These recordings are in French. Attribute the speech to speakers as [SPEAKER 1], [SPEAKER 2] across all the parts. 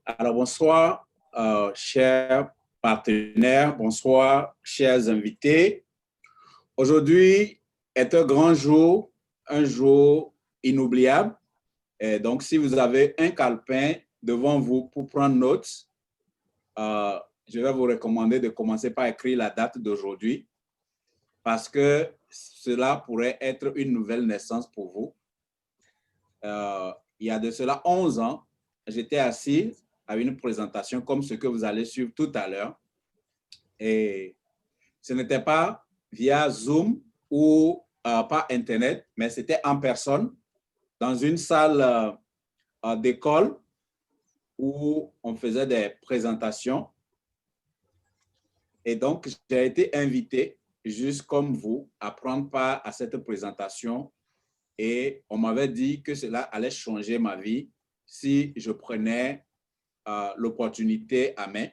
[SPEAKER 1] Alors, bonsoir, chers partenaires, bonsoir, chers invités. Aujourd'hui est un jour inoubliable. Et donc, si vous avez un calepin devant vous pour prendre note, je vais vous recommander de commencer par écrire la date d'aujourd'hui parce que cela pourrait être une nouvelle naissance pour vous. Il y a de cela 11 ans, j'étais assis à une présentation comme ce que vous allez suivre tout à l'heure. Et ce n'était pas via Zoom ou par Internet, mais c'était en personne dans une salle d'école où on faisait des présentations. Et donc, j'ai été invité, juste comme vous, à prendre part à cette présentation. Et on m'avait dit que cela allait changer ma vie si je prenais l'opportunité à main.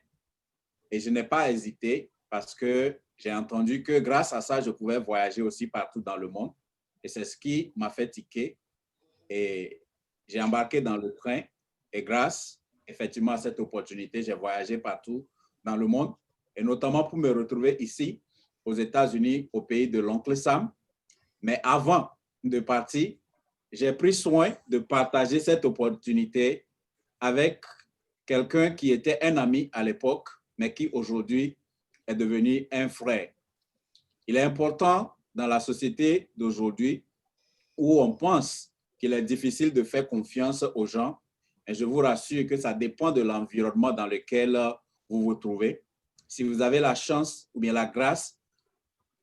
[SPEAKER 1] Et je n'ai pas hésité parce que j'ai entendu que grâce à ça, je pouvais voyager aussi partout dans le monde. Et c'est ce qui m'a fait tiquer. Et j'ai embarqué dans le train. Et grâce, effectivement, à cette opportunité, j'ai voyagé partout dans le monde. Et notamment pour me retrouver ici, aux États-Unis, au pays de l'oncle Sam. Mais avant de partir, j'ai pris soin de partager cette opportunité avec quelqu'un qui était un ami à l'époque, mais qui aujourd'hui est devenu un frère. Il est important dans la société d'aujourd'hui où on pense qu'il est difficile de faire confiance aux gens. Et je vous rassure que ça dépend de l'environnement dans lequel vous vous trouvez. Si vous avez la chance ou bien la grâce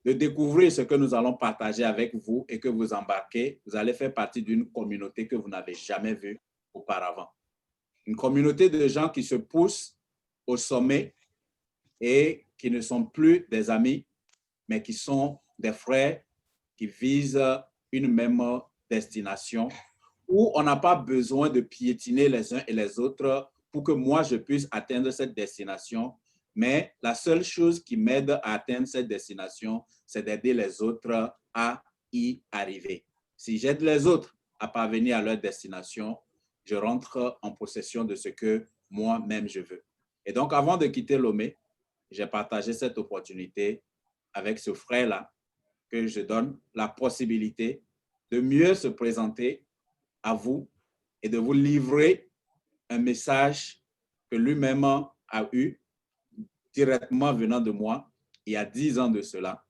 [SPEAKER 1] de découvrir ce que nous allons partager avec vous et que vous embarquez, vous allez faire partie d'une communauté que vous n'avez jamais vue auparavant. Une communauté de gens qui se poussent au sommet et qui ne sont plus des amis, mais qui sont des frères qui visent une même destination, où on n'a pas besoin de piétiner les uns et les autres pour que moi, je puisse atteindre cette destination. Mais la seule chose qui m'aide à atteindre cette destination, c'est d'aider les autres à y arriver. Si j'aide les autres à parvenir à leur destination, je rentre en possession de ce que moi-même je veux. Et donc, avant de quitter Lomé, j'ai partagé cette opportunité avec ce frère-là que je donne la possibilité de mieux se présenter à vous et de vous livrer un message que lui-même a eu directement venant de moi il y a 10 ans de cela.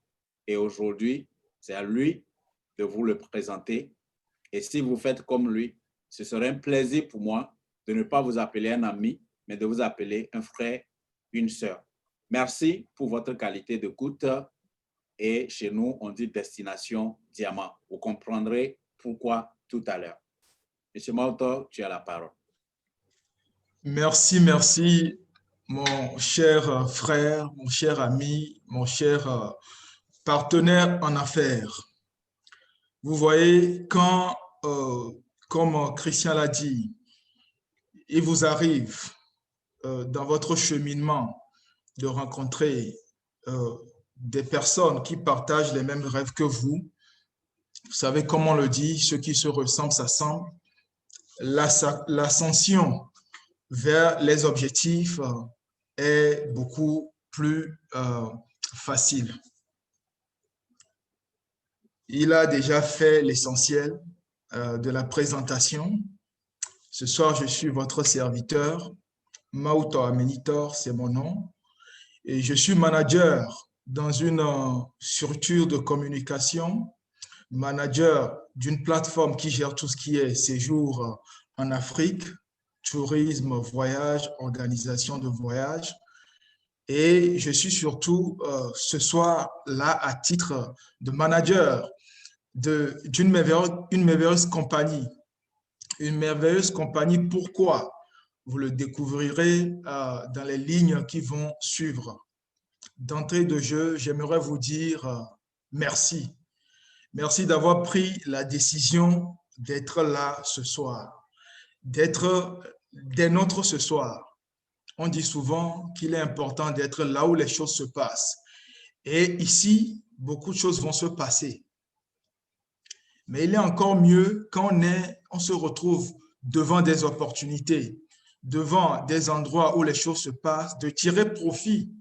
[SPEAKER 1] Et aujourd'hui, c'est à lui de vous le présenter. Et si vous faites comme lui, ce serait un plaisir pour moi de ne pas vous appeler un ami, mais de vous appeler un frère, une sœur. Merci pour votre qualité d'écoute. Et chez nous, on dit destination diamant. Vous comprendrez pourquoi tout à l'heure. Monsieur Malto, tu as la parole.
[SPEAKER 2] Merci, mon cher frère, mon cher ami, mon cher partenaire en affaires. Vous voyez, comme Christian l'a dit, il vous arrive dans votre cheminement de rencontrer des personnes qui partagent les mêmes rêves que vous. Vous savez, comme on le dit, ceux qui se ressemblent s'assemblent. L'ascension vers les objectifs est beaucoup plus facile. Il a déjà fait l'essentiel de la présentation. Ce soir, je suis votre serviteur. Mauto Amenitor, c'est mon nom. Et je suis manager dans une structure de communication, manager d'une plateforme qui gère tout ce qui est séjour en Afrique, tourisme, voyage, organisation de voyage. Et je suis surtout ce soir là à titre de manager d'une merveilleuse compagnie. Une merveilleuse compagnie, pourquoi? Vous le découvrirez dans les lignes qui vont suivre. D'entrée de jeu, j'aimerais vous dire merci. Merci d'avoir pris la décision d'être là ce soir, d'être des nôtres ce soir. On dit souvent qu'il est important d'être là où les choses se passent. Et ici, beaucoup de choses vont se passer. Mais il est encore mieux quand on se retrouve devant des opportunités, devant des endroits où les choses se passent, de tirer profit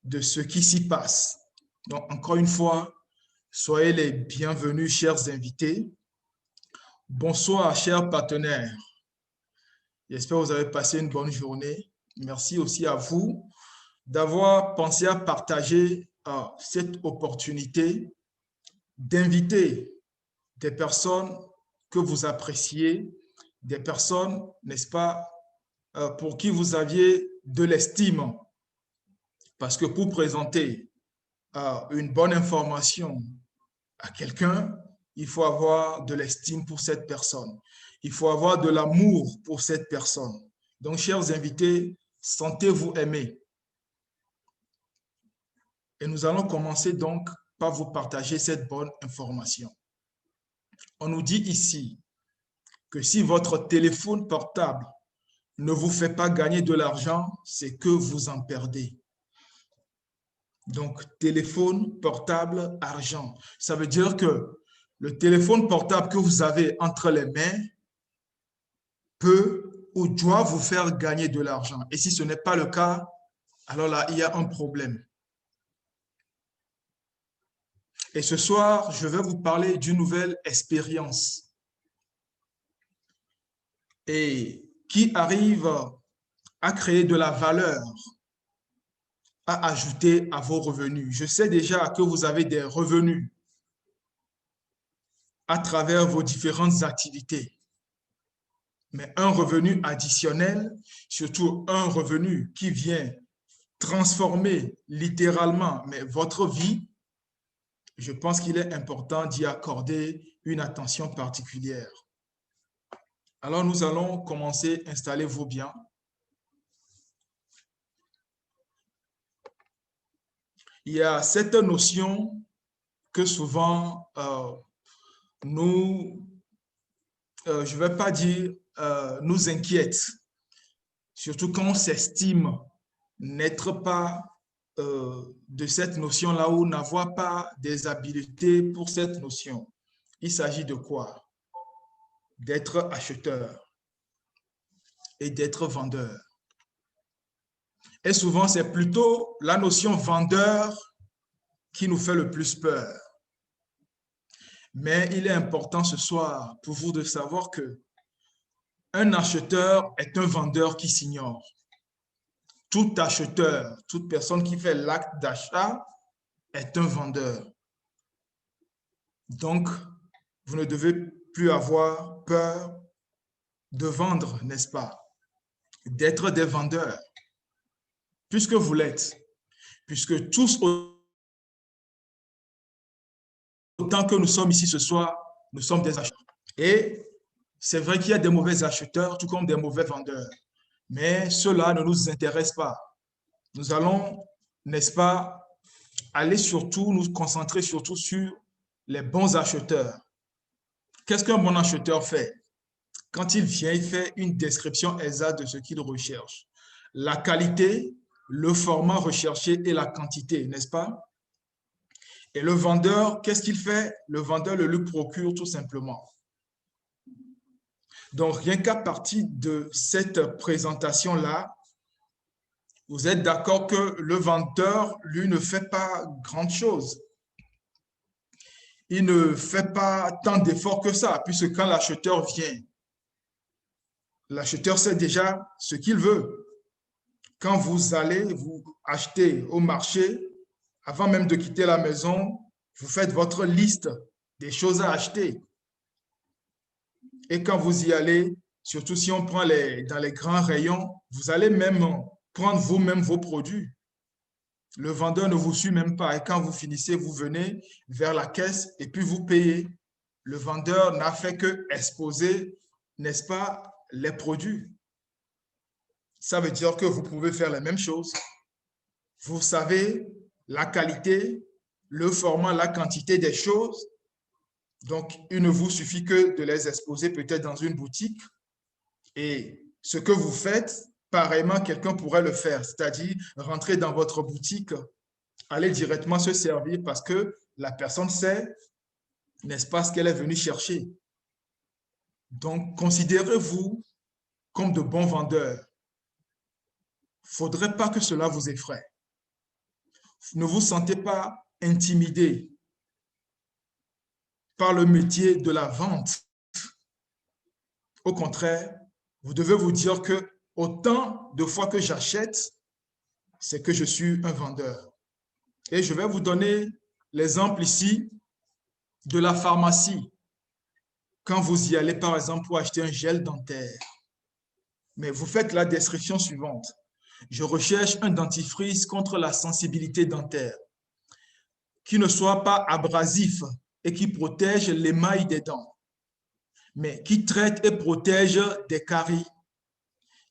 [SPEAKER 2] de ce qui s'y passe. Donc, encore une fois, soyez les bienvenus, chers invités. Bonsoir, chers partenaires. J'espère que vous avez passé une bonne journée. Merci aussi à vous d'avoir pensé à partager cette opportunité d'inviter des personnes que vous appréciez, des personnes, n'est-ce pas, pour qui vous aviez de l'estime. Parce que pour présenter une bonne information à quelqu'un, il faut avoir de l'estime pour cette personne. Il faut avoir de l'amour pour cette personne. Donc, chers invités, sentez-vous aimés. Et nous allons commencer donc par vous partager cette bonne information. On nous dit ici que si votre téléphone portable ne vous fait pas gagner de l'argent, c'est que vous en perdez. Donc, téléphone, portable, argent. Ça veut dire que le téléphone portable que vous avez entre les mains peut ou doit vous faire gagner de l'argent. Et si ce n'est pas le cas, alors là, il y a un problème. Et ce soir, je vais vous parler d'une nouvelle expérience et qui arrive à créer de la valeur, à ajouter à vos revenus. Je sais déjà que vous avez des revenus à travers vos différentes activités. Mais un revenu additionnel, surtout un revenu qui vient transformer littéralement votre vie, je pense qu'il est important d'y accorder une attention particulière. Alors, nous allons commencer. Installez-vous bien. Il y a cette notion que souvent je ne vais pas dire nous inquiète, surtout quand on s'estime n'être pas de cette notion-là ou n'avoir pas des habiletés pour cette notion. Il s'agit de quoi? D'être acheteur et d'être vendeur. Et souvent, c'est plutôt la notion vendeur qui nous fait le plus peur. Mais il est important ce soir pour vous de savoir que un acheteur est un vendeur qui s'ignore. Tout acheteur, toute personne qui fait l'acte d'achat est un vendeur. Donc, vous ne devez plus avoir peur de vendre, n'est-ce pas? D'être des vendeurs, puisque vous l'êtes. Puisque tous, autant que nous sommes ici ce soir, nous sommes des acheteurs. Et c'est vrai qu'il y a des mauvais acheteurs, tout comme des mauvais vendeurs. Mais cela ne nous intéresse pas. Nous allons, n'est-ce pas, aller surtout, nous concentrer surtout sur les bons acheteurs. Qu'est-ce qu'un bon acheteur fait? Quand il vient, il fait une description exacte de ce qu'il recherche. La qualité, le format recherché et la quantité, n'est-ce pas? Et le vendeur, qu'est-ce qu'il fait? Le vendeur le lui procure tout simplement. Donc, rien qu'à partir de cette présentation-là, vous êtes d'accord que le vendeur, lui, ne fait pas grand-chose. Il ne fait pas tant d'efforts que ça, puisque quand l'acheteur vient, l'acheteur sait déjà ce qu'il veut. Quand vous allez vous acheter au marché, avant même de quitter la maison, vous faites votre liste des choses à acheter. Et quand vous y allez, surtout si on prend dans les grands rayons, vous allez même prendre vous-même vos produits. Le vendeur ne vous suit même pas. Et quand vous finissez, vous venez vers la caisse et puis vous payez. Le vendeur n'a fait que exposer, n'est-ce pas, les produits. Ça veut dire que vous pouvez faire la même chose. Vous savez la qualité, le format, la quantité des choses. Donc, il ne vous suffit que de les exposer peut-être dans une boutique. Et ce que vous faites, pareillement, quelqu'un pourrait le faire, c'est-à-dire rentrer dans votre boutique, aller directement se servir parce que la personne sait, n'est-ce pas, ce qu'elle est venue chercher. Donc, considérez-vous comme de bons vendeurs. faudrait pas que cela vous effraie. Ne vous sentez pas intimidé par le métier de la vente. Au contraire, vous devez vous dire que autant de fois que j'achète, c'est que je suis un vendeur. Et je vais vous donner l'exemple ici de la pharmacie. Quand vous y allez, par exemple, pour acheter un gel dentaire, mais vous faites la description suivante. Je recherche un dentifrice contre la sensibilité dentaire, qui ne soit pas abrasif et qui protège l'émail des dents, mais qui traite et protège des caries,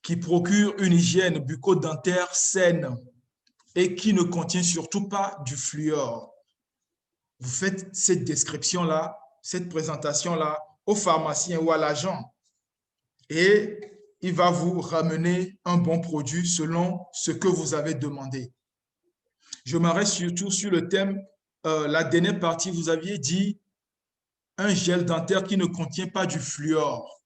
[SPEAKER 2] qui procure une hygiène bucco-dentaire saine et qui ne contient surtout pas du fluor. Vous faites cette description-là, cette présentation-là au pharmacien ou à l'agent et il va vous ramener un bon produit selon ce que vous avez demandé. Je m'arrête surtout sur le thème, la dernière partie, vous aviez dit un gel dentaire qui ne contient pas du fluor.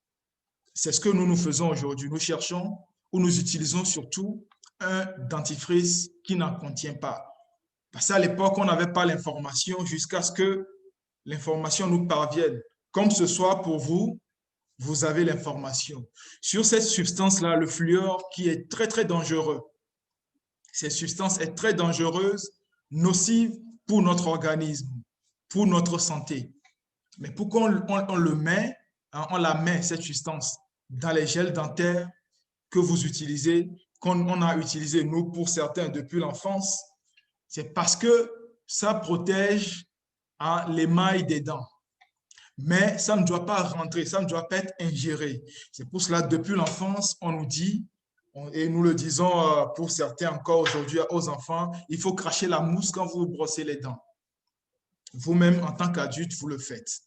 [SPEAKER 2] C'est ce que nous faisons aujourd'hui. Nous cherchons ou nous utilisons surtout un dentifrice qui n'en contient pas. Parce qu'à l'époque, on n'avait pas l'information jusqu'à ce que l'information nous parvienne. Comme ce soir pour vous, vous avez l'information. Sur cette substance-là, le fluor, qui est très, très dangereux. Cette substance est très dangereuse, nocive pour notre organisme, pour notre santé. Mais pourquoi on le met, hein, on la met, cette substance, dans les gels dentaires que vous utilisez, qu'on a utilisé, nous, pour certains, depuis l'enfance, c'est parce que ça protège hein, l'émail des dents. Mais ça ne doit pas rentrer, ça ne doit pas être ingéré. C'est pour cela, depuis l'enfance, on nous dit, et nous le disons pour certains encore aujourd'hui aux enfants, il faut cracher la mousse quand vous brossez les dents. Vous-même, en tant qu'adulte, vous le faites.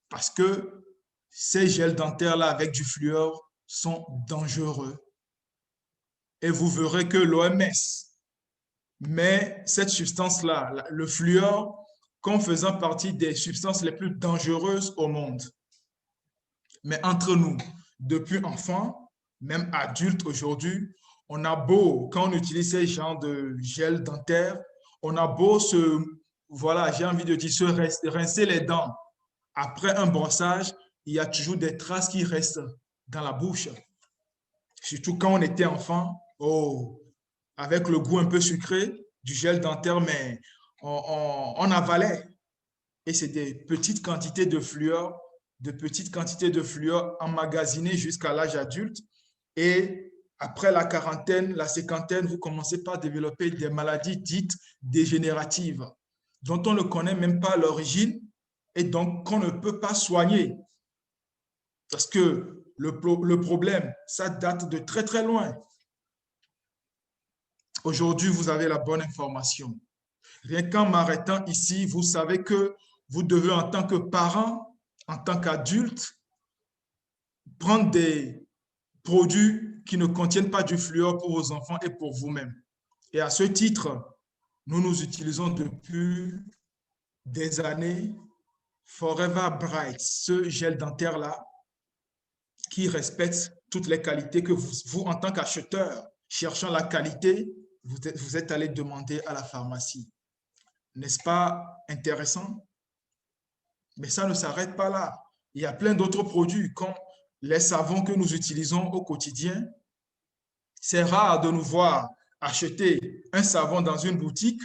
[SPEAKER 2] Parce que ces gels dentaires-là avec du fluor sont dangereux. Et vous verrez que l'OMS met cette substance-là, le fluor, comme faisant partie des substances les plus dangereuses au monde. Mais entre nous, depuis enfant, même adulte aujourd'hui, on a beau, quand on utilise ces genres de gel dentaire, on a beau voilà, j'ai envie de dire, se rincer les dents. Après un brossage, il y a toujours des traces qui restent dans la bouche. Surtout quand on était enfant, oh, avec le goût un peu sucré du gel dentaire, mais on avalait. Et c'est des petites quantités de fluor, emmagasinées jusqu'à l'âge adulte. Et après la quarantaine, la cinquantaine, vous commencez par développer des maladies dites dégénératives, dont on ne connaît même pas l'origine et donc qu'on ne peut pas soigner. Parce que le problème, ça date de très, très loin. Aujourd'hui, vous avez la bonne information. Rien qu'en m'arrêtant ici, vous savez que vous devez, en tant que parent, en tant qu'adulte, prendre des produits qui ne contiennent pas du fluor pour vos enfants et pour vous-même. Et à ce titre, nous utilisons depuis des années Forever Bright, ce gel dentaire-là, qui respecte toutes les qualités que vous en tant qu'acheteur, cherchant la qualité, vous êtes allé demander à la pharmacie. N'est-ce pas intéressant? Mais ça ne s'arrête pas là. Il y a plein d'autres produits, comme les savons que nous utilisons au quotidien. C'est rare de nous voir acheter un savon dans une boutique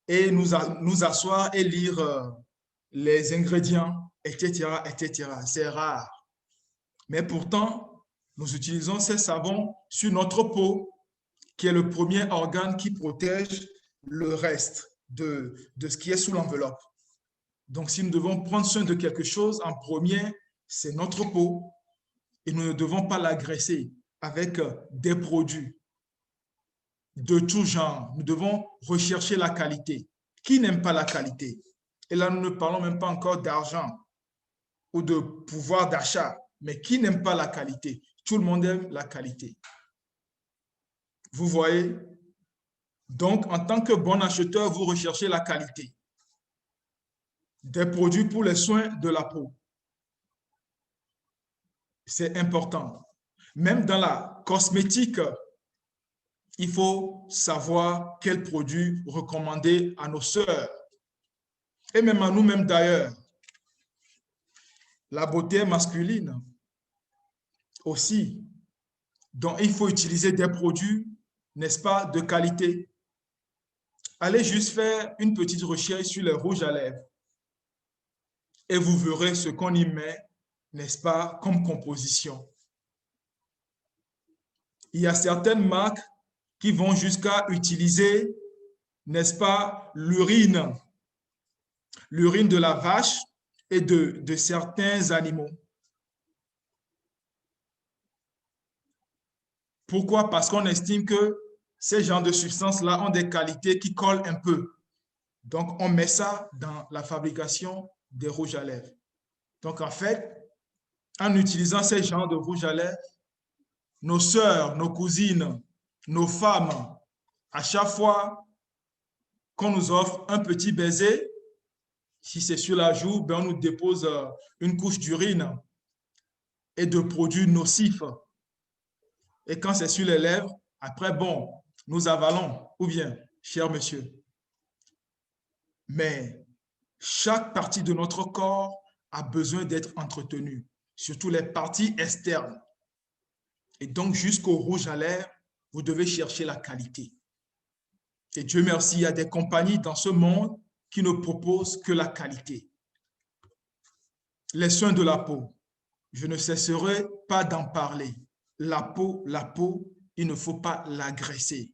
[SPEAKER 2] et nous asseoir et lire les ingrédients, etc., etc. C'est rare. Mais pourtant, nous utilisons ces savons sur notre peau, qui est le premier organe qui protège le reste de ce qui est sous l'enveloppe. Donc, si nous devons prendre soin de quelque chose, en premier, c'est notre peau. Et nous ne devons pas l'agresser avec des produits de tout genre. Nous devons rechercher la qualité. Qui n'aime pas la qualité? Et là, nous ne parlons même pas encore d'argent ou de pouvoir d'achat. Mais qui n'aime pas la qualité? Tout le monde aime la qualité. Vous voyez? Donc, en tant que bon acheteur, vous recherchez la qualité des produits pour les soins de la peau. C'est important. Même dans la cosmétique, il faut savoir quels produits recommander à nos sœurs et même à nous-mêmes d'ailleurs. La beauté masculine aussi. Donc, il faut utiliser des produits, n'est-ce pas, de qualité. Allez juste faire une petite recherche sur les rouges à lèvres et vous verrez ce qu'on y met, n'est-ce pas, comme composition. Il y a certaines marques qui vont jusqu'à utiliser, n'est-ce pas, l'urine de la vache et de certains animaux. Pourquoi? Parce qu'on estime que ces genres de substances-là ont des qualités qui collent un peu. Donc, on met ça dans la fabrication des rouges à lèvres. Donc, en fait, en utilisant ces genres de rouges à lèvres, nos sœurs, nos cousines, nos femmes, à chaque fois qu'on nous offre un petit baiser, si c'est sur la joue, ben on nous dépose une couche d'urine et de produits nocifs. Et quand c'est sur les lèvres, après, bon, nous avalons. Ou bien, cher monsieur. Mais chaque partie de notre corps a besoin d'être entretenue, surtout les parties externes. Et donc, jusqu'au rouge à lèvres, vous devez chercher la qualité. Et Dieu merci, il y a des compagnies dans ce monde qui ne proposent que la qualité. Les soins de la peau, je ne cesserai pas d'en parler. La peau, il ne faut pas l'agresser.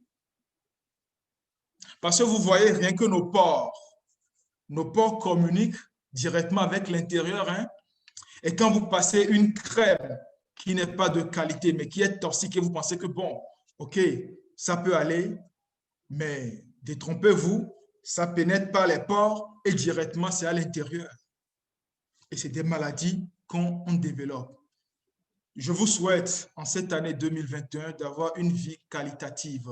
[SPEAKER 2] Parce que vous voyez, rien que nos pores communiquent directement avec l'intérieur. Hein? Et quand vous passez une crème qui n'est pas de qualité, mais qui est toxique, et vous pensez que bon, ok, ça peut aller, mais détrompez-vous, ça pénètre par les pores et directement c'est à l'intérieur. Et c'est des maladies qu'on développe. Je vous souhaite en cette année 2021 d'avoir une vie qualitative.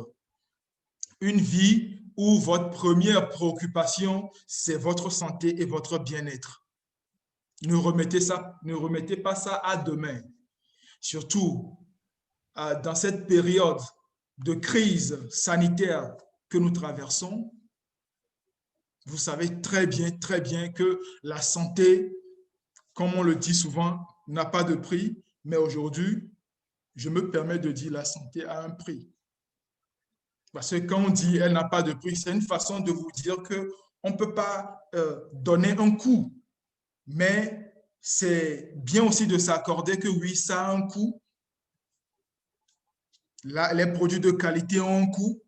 [SPEAKER 2] Une vie où votre première préoccupation, c'est votre santé et votre bien-être. Ne remettez pas ça à demain. Surtout dans cette période de crise sanitaire que nous traversons, vous savez très bien que la santé, comme on le dit souvent, n'a pas de prix, mais aujourd'hui, je me permets de dire la santé a un prix. Parce que quand on dit elle n'a pas de prix, c'est une façon de vous dire qu'on ne peut pas donner un coût, mais c'est bien aussi de s'accorder que oui, ça a un coût. Là, les produits de qualité ont un coût.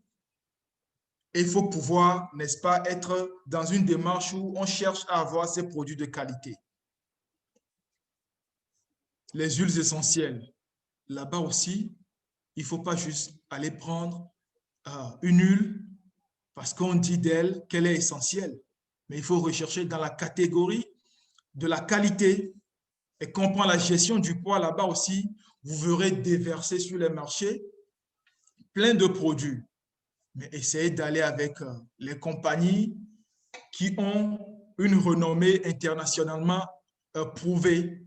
[SPEAKER 2] Et il faut pouvoir, n'est-ce pas, être dans une démarche où on cherche à avoir ces produits de qualité. Les huiles essentielles, là-bas aussi, il ne faut pas juste aller prendre une huile parce qu'on dit d'elle qu'elle est essentielle. Mais il faut rechercher dans la catégorie de la qualité. Et quand on prend la gestion du poids là-bas aussi, vous verrez déverser sur les marchés plein de produits. Mais essayez d'aller avec les compagnies qui ont une renommée internationalement prouvée.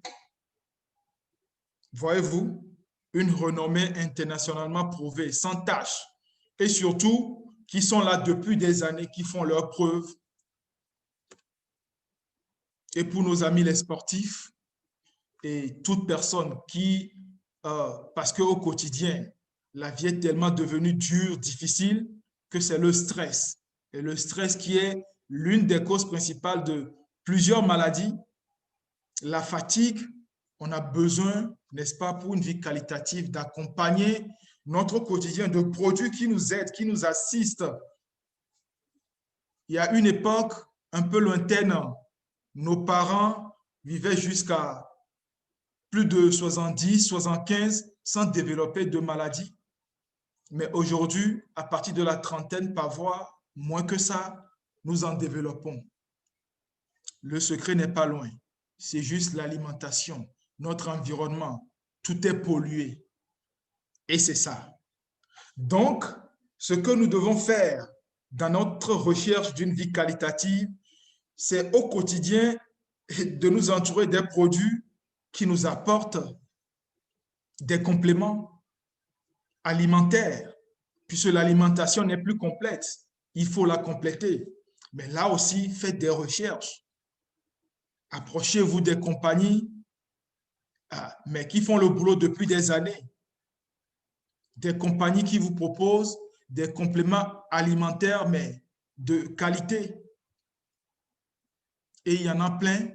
[SPEAKER 2] Voyez-vous, une renommée internationalement prouvée, sans tâche. Et surtout, qui sont là depuis des années, qui font leurs preuves. Et pour nos amis les sportifs et toute personne qui, parce qu'au quotidien, la vie est tellement devenue dure, difficile, que c'est le stress. Et le stress qui est l'une des causes principales de plusieurs maladies. La fatigue, on a besoin, n'est-ce pas, pour une vie qualitative, d'accompagner notre quotidien de produits qui nous aident, qui nous assistent. Il y a une époque un peu lointaine, nos parents vivaient jusqu'à plus de 70, 75 sans développer de maladies. Mais aujourd'hui, à partir de la trentaine, par voie, moins que ça, nous en développons. Le secret n'est pas loin. C'est juste l'alimentation, notre environnement. Tout est pollué. Et c'est ça. Donc, ce que nous devons faire dans notre recherche d'une vie qualitative, c'est au quotidien de nous entourer des produits qui nous apportent des compléments alimentaires puisque l'alimentation n'est plus complète. Il faut la compléter. Mais là aussi, faites des recherches. Approchez-vous des compagnies mais qui font le boulot depuis des années. Des compagnies qui vous proposent des compléments alimentaires, mais de qualité. Et il y en a plein,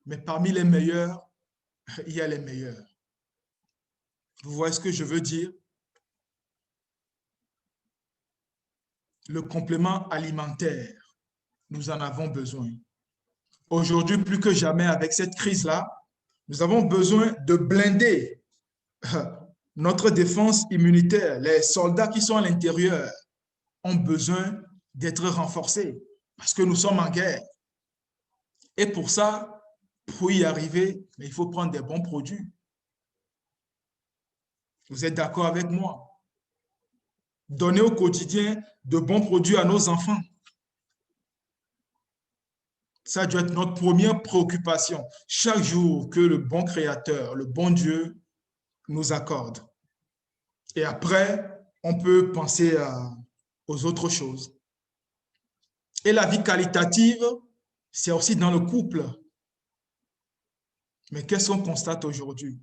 [SPEAKER 2] mais parmi les meilleurs, il y a les meilleurs. Vous voyez ce que je veux dire? Le complément alimentaire, nous en avons besoin. Aujourd'hui, plus que jamais, avec cette crise-là, nous avons besoin de blinder notre défense immunitaire. Les soldats qui sont à l'intérieur ont besoin d'être renforcés parce que nous sommes en guerre. Et pour ça, pour y arriver, il faut prendre des bons produits. Vous êtes d'accord avec moi? Donner au quotidien de bons produits à nos enfants. Ça doit être notre première préoccupation. Chaque jour que le bon Créateur, le bon Dieu nous accorde. Et après, on peut penser aux autres choses. Et la vie qualitative, c'est aussi dans le couple. Mais qu'est-ce qu'on constate aujourd'hui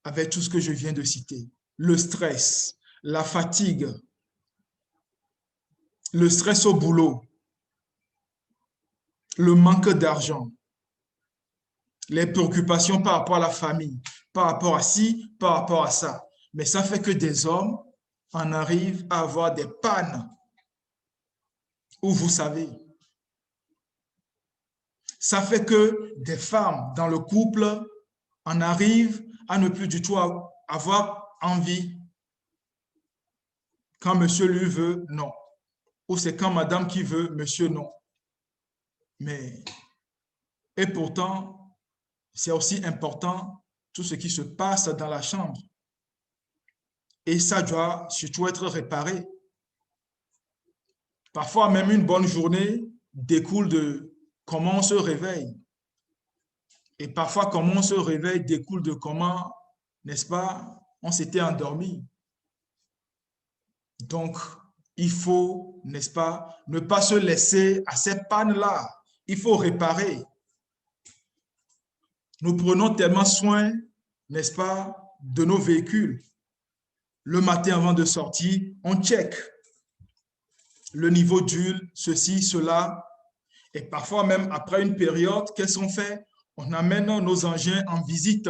[SPEAKER 2] avec tout ce que je viens de citer? Le stress, la fatigue, le stress au boulot, le manque d'argent, les préoccupations par rapport à la famille, par rapport à ci, par rapport à ça. Mais ça fait que des hommes en arrivent à avoir des pannes où vous savez. Ça fait que des femmes dans le couple en arrivent à ne plus du tout avoir envie. Quand monsieur lui veut, non. Ou c'est quand madame qui veut, monsieur non. Mais, et pourtant, c'est aussi important tout ce qui se passe dans la chambre. Et ça doit surtout être réparé. Parfois, même une bonne journée découle de comment on se réveille. Et parfois, comment on se réveille découle de comment, n'est-ce pas, on s'était endormi. Donc, il faut, n'est-ce pas, ne pas se laisser à ces pannes-là. Il faut réparer. Nous prenons tellement soin, n'est-ce pas, de nos véhicules. Le matin avant de sortir, on check le niveau d'huile, ceci, cela. Et parfois même après une période, qu'est-ce qu'on fait? On amène nos engins en visite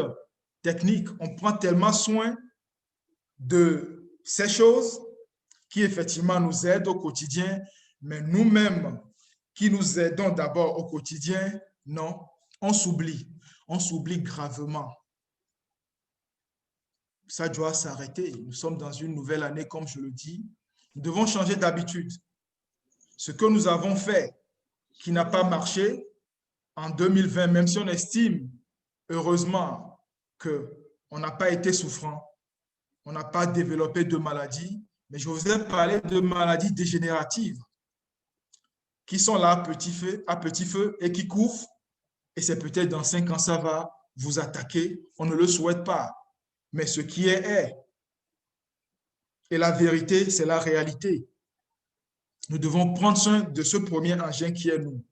[SPEAKER 2] technique. On prend tellement soin de ces choses qui effectivement nous aident au quotidien, mais nous-mêmes qui nous aidons d'abord au quotidien, non, on s'oublie gravement. Ça doit s'arrêter. Nous sommes dans une nouvelle année, comme je le dis. Nous devons changer d'habitude. Ce que nous avons fait qui n'a pas marché en 2020, même si on estime, heureusement, qu'on n'a pas été souffrant, on n'a pas développé de maladies, mais je vous ai parlé de maladies dégénératives qui sont là à petit feu et qui couvrent. Et c'est peut-être dans 5 ans, ça va vous attaquer. On ne le souhaite pas. Mais ce qui est. Et la vérité, c'est la réalité. Nous devons prendre soin de ce premier engin qui est nous.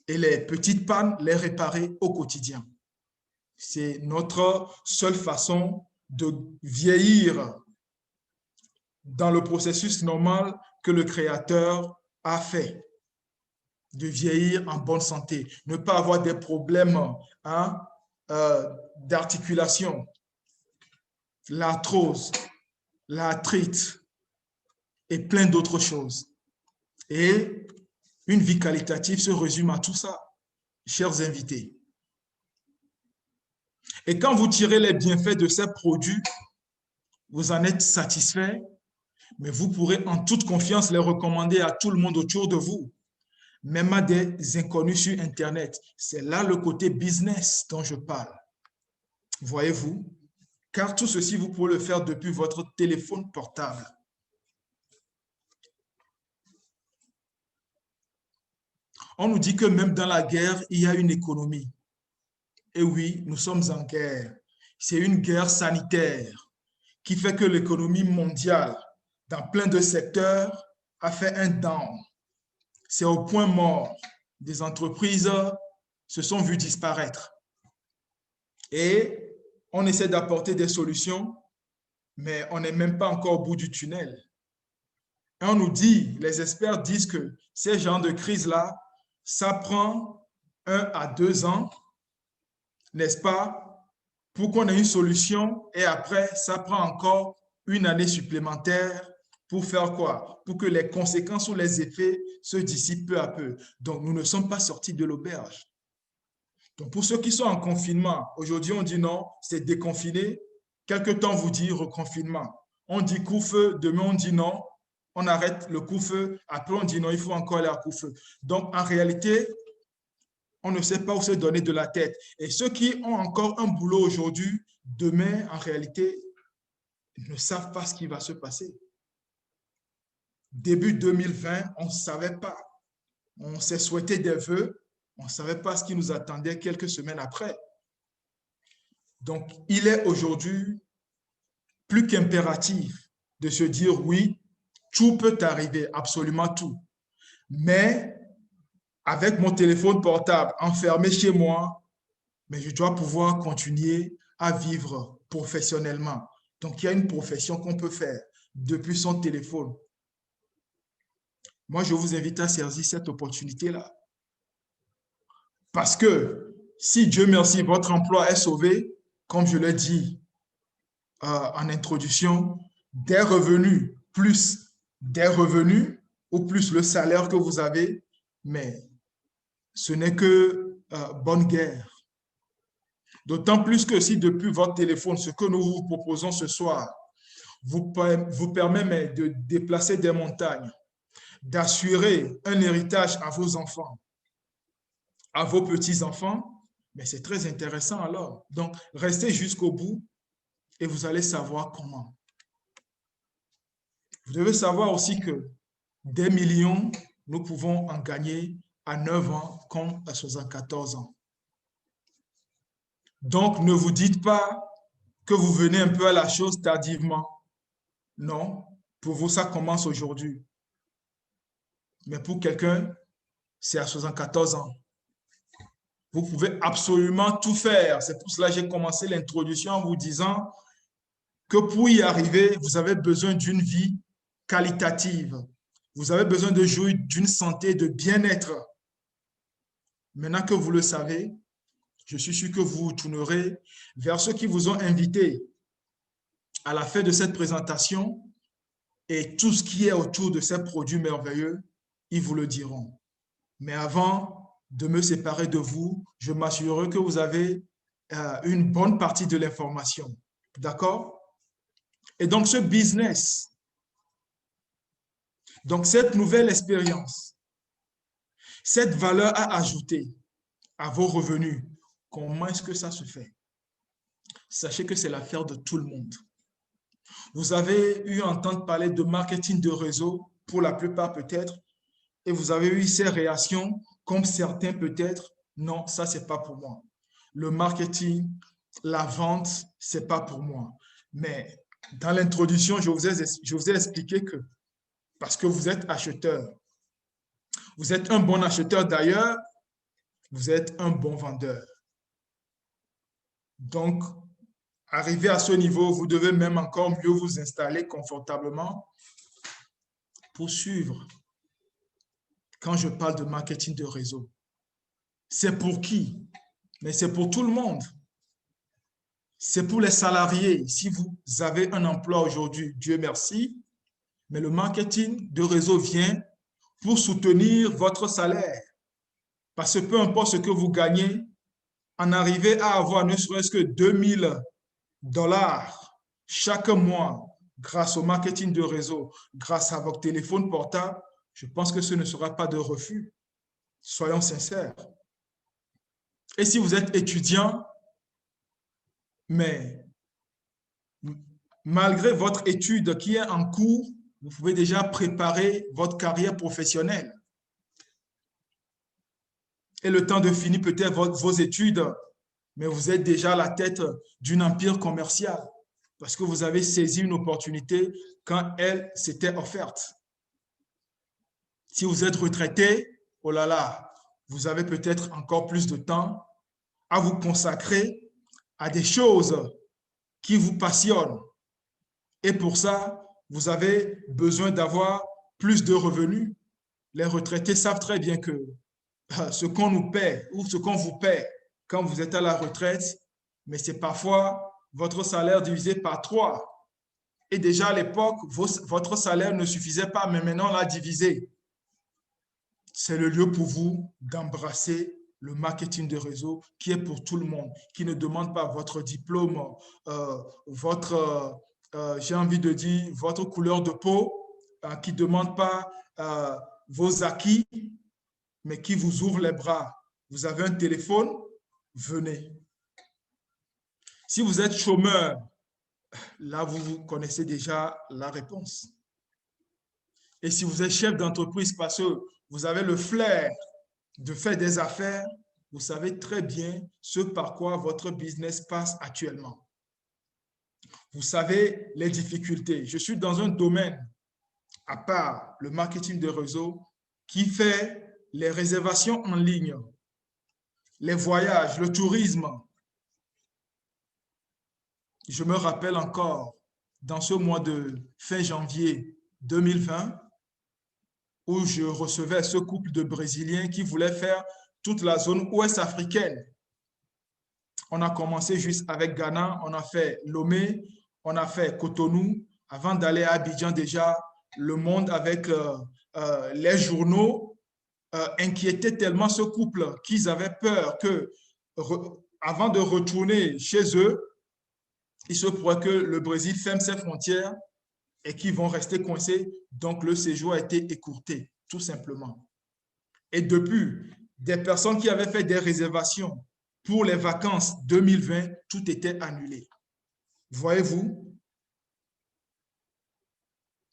[SPEAKER 2] Et les petites pannes, les réparer au quotidien. C'est notre seule façon de vieillir dans le processus normal que le Créateur a fait, de vieillir en bonne santé, ne pas avoir des problèmes d'articulation, l'arthrose, l'arthrite et plein d'autres choses. Et une vie qualitative se résume à tout ça, chers invités. Et quand vous tirez les bienfaits de ces produits, vous en êtes satisfait, mais vous pourrez en toute confiance les recommander à tout le monde autour de vous, même à des inconnus sur Internet. C'est là le côté business dont je parle. Voyez-vous? Car tout ceci, vous pouvez le faire depuis votre téléphone portable. On nous dit que même dans la guerre, il y a une économie. Et oui, nous sommes en guerre. C'est une guerre sanitaire qui fait que l'économie mondiale dans plein de secteurs, a fait un down. C'est au point mort. Des entreprises se sont vues disparaître. Et on essaie d'apporter des solutions, mais on n'est même pas encore au bout du tunnel. Et on nous dit, les experts disent que ces genres de crises-là, ça prend 1 à 2 ans, n'est-ce pas, pour qu'on ait une solution, et après, ça prend encore une année supplémentaire pour faire quoi? Pour que les conséquences ou les effets se dissipent peu à peu. Donc, nous ne sommes pas sortis de l'auberge. Donc, pour ceux qui sont en confinement, aujourd'hui, on dit non, c'est déconfiné. Quelque temps, vous dit reconfinement. On dit couvre-feu, demain, on dit non, on arrête le couvre-feu. Après, on dit non, il faut encore aller à couvre-feu. Donc, en réalité, on ne sait pas où se donner de la tête. Et ceux qui ont encore un boulot aujourd'hui, demain, en réalité, ne savent pas ce qui va se passer. Début 2020, on ne savait pas. On s'est souhaité des vœux, on ne savait pas ce qui nous attendait quelques semaines après. Donc, il est aujourd'hui plus qu'impératif de se dire oui, tout peut arriver, absolument tout. Mais avec mon téléphone portable enfermé chez moi, mais je dois pouvoir continuer à vivre professionnellement. Donc, il y a une profession qu'on peut faire depuis son téléphone. Moi, je vous invite à saisir cette opportunité-là. Parce que si, Dieu merci, votre emploi est sauvé, comme je l'ai dit en introduction, des revenus plus des revenus ou plus le salaire que vous avez, mais ce n'est que bonne guerre. D'autant plus que si depuis votre téléphone, ce que nous vous proposons ce soir vous permet de déplacer des montagnes, d'assurer un héritage à vos enfants, à vos petits-enfants, mais c'est très intéressant alors. Donc, restez jusqu'au bout et vous allez savoir comment. Vous devez savoir aussi que des millions, nous pouvons en gagner à 9 ans comme à 74 ans. Donc, ne vous dites pas que vous venez un peu à la chose tardivement. Non, pour vous, ça commence aujourd'hui. Mais pour quelqu'un, c'est à 74 ans. Vous pouvez absolument tout faire. C'est pour cela que j'ai commencé l'introduction en vous disant que pour y arriver, vous avez besoin d'une vie qualitative. Vous avez besoin de jouir d'une santé, de bien-être. Maintenant que vous le savez, je suis sûr que vous tournerez vers ceux qui vous ont invité à la fin de cette présentation et tout ce qui est autour de ces produits merveilleux, ils vous le diront. Mais avant de me séparer de vous, je m'assurerai que vous avez une bonne partie de l'information. D'accord? Et donc, ce business, donc cette nouvelle expérience, cette valeur à ajouter à vos revenus, comment est-ce que ça se fait? Sachez que c'est l'affaire de tout le monde. Vous avez eu à entendre parler de marketing de réseau, pour la plupart peut-être, et vous avez eu ces réactions, comme certains peut-être, non, ça, c'est pas pour moi. Le marketing, la vente, c'est pas pour moi. Mais dans l'introduction, je vous ai expliqué que parce que vous êtes acheteur, vous êtes un bon acheteur d'ailleurs, vous êtes un bon vendeur. Donc, arrivé à ce niveau, vous devez même encore mieux vous installer confortablement pour suivre. Quand je parle de marketing de réseau, c'est pour qui? Mais c'est pour tout le monde. C'est pour les salariés. Si vous avez un emploi aujourd'hui, Dieu merci, mais le marketing de réseau vient pour soutenir votre salaire. Parce que peu importe ce que vous gagnez, en arriver à avoir ne serait-ce que 2000 dollars chaque mois grâce au marketing de réseau, grâce à votre téléphone portable, je pense que ce ne sera pas de refus. Soyons sincères. Et si vous êtes étudiant, mais malgré votre étude qui est en cours, vous pouvez déjà préparer votre carrière professionnelle. Et le temps de finir peut-être vos études, mais vous êtes déjà à la tête d'un empire commercial. parce que vous avez saisi une opportunité quand elle s'était offerte. Si vous êtes retraité, oh là là, vous avez peut-être encore plus de temps à vous consacrer à des choses qui vous passionnent. Et pour ça, vous avez besoin d'avoir plus de revenus. Les retraités savent très bien que ce qu'on nous paie ou ce qu'on vous paie quand vous êtes à la retraite, mais c'est parfois votre salaire divisé par 3. Et déjà à l'époque, votre salaire ne suffisait pas, mais maintenant on l'a divisé. C'est le lieu pour vous d'embrasser le marketing de réseau qui est pour tout le monde, qui ne demande pas votre diplôme, j'ai envie de dire, votre couleur de peau, qui ne demande pas vos acquis, mais qui vous ouvre les bras. Vous avez un téléphone, venez. Si vous êtes chômeur, là, vous connaissez déjà la réponse. Et si vous êtes chef d'entreprise parce que vous avez le flair de faire des affaires, vous savez très bien ce par quoi votre business passe actuellement. Vous savez les difficultés. Je suis dans un domaine, à part le marketing de réseau, qui fait les réservations en ligne, les voyages, le tourisme. Je me rappelle encore, dans ce mois de fin janvier 2020, où je recevais ce couple de Brésiliens qui voulaient faire toute la zone ouest africaine. On a commencé juste avec Ghana, on a fait Lomé, on a fait Cotonou. Avant d'aller à Abidjan, déjà, le monde avec les journaux inquiétait tellement ce couple qu'ils avaient peur que, avant de retourner chez eux, il se pourrait que le Brésil ferme ses frontières et qu'ils vont rester coincés. Donc, le séjour a été écourté, tout simplement. Et depuis, des personnes qui avaient fait des réservations pour les vacances 2020, tout était annulé. Voyez-vous?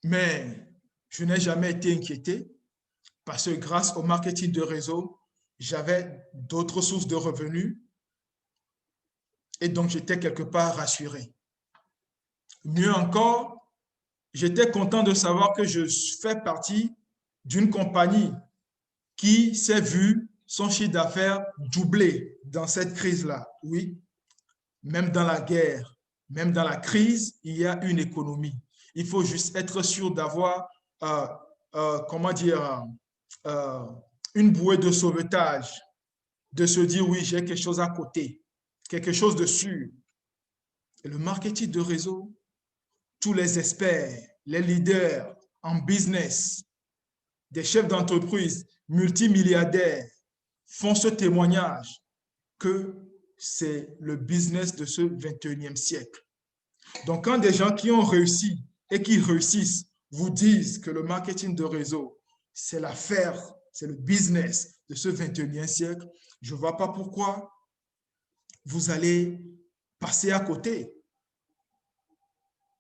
[SPEAKER 2] Mais je n'ai jamais été inquiété parce que grâce au marketing de réseau, j'avais d'autres sources de revenus et donc j'étais quelque part rassuré. Mieux encore, j'étais content de savoir que je fais partie d'une compagnie qui s'est vu son chiffre d'affaires doubler dans cette crise-là. Oui, même dans la guerre, même dans la crise, il y a une économie. Il faut juste être sûr d'avoir, comment dire, une bouée de sauvetage, de se dire, oui, j'ai quelque chose à côté, quelque chose de sûr. Et le marketing de réseau, tous les experts, les leaders en business, des chefs d'entreprise multimilliardaires font ce témoignage que c'est le business de ce 21e siècle. Donc, quand des gens qui ont réussi et qui réussissent vous disent que le marketing de réseau, c'est l'affaire, c'est le business de ce 21e siècle, je ne vois pas pourquoi vous allez passer à côté.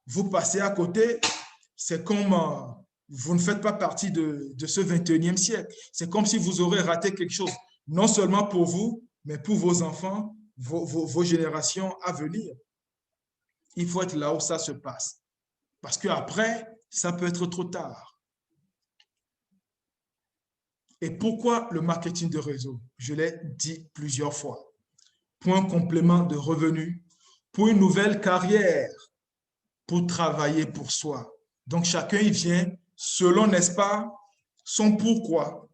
[SPEAKER 2] Vous passez à côté, c'est comme vous ne faites pas partie de ce 21e siècle. C'est comme si vous aurez raté quelque chose, non seulement pour vous, mais pour vos enfants, vos générations à venir. Il faut être là où ça se passe. Parce qu'après, ça peut être trop tard. Et pourquoi le marketing de réseau? Je l'ai dit plusieurs fois. Pour un complément de revenus, pour une nouvelle carrière, pour travailler pour soi. Donc, chacun y vient selon, n'est-ce pas, son pourquoi.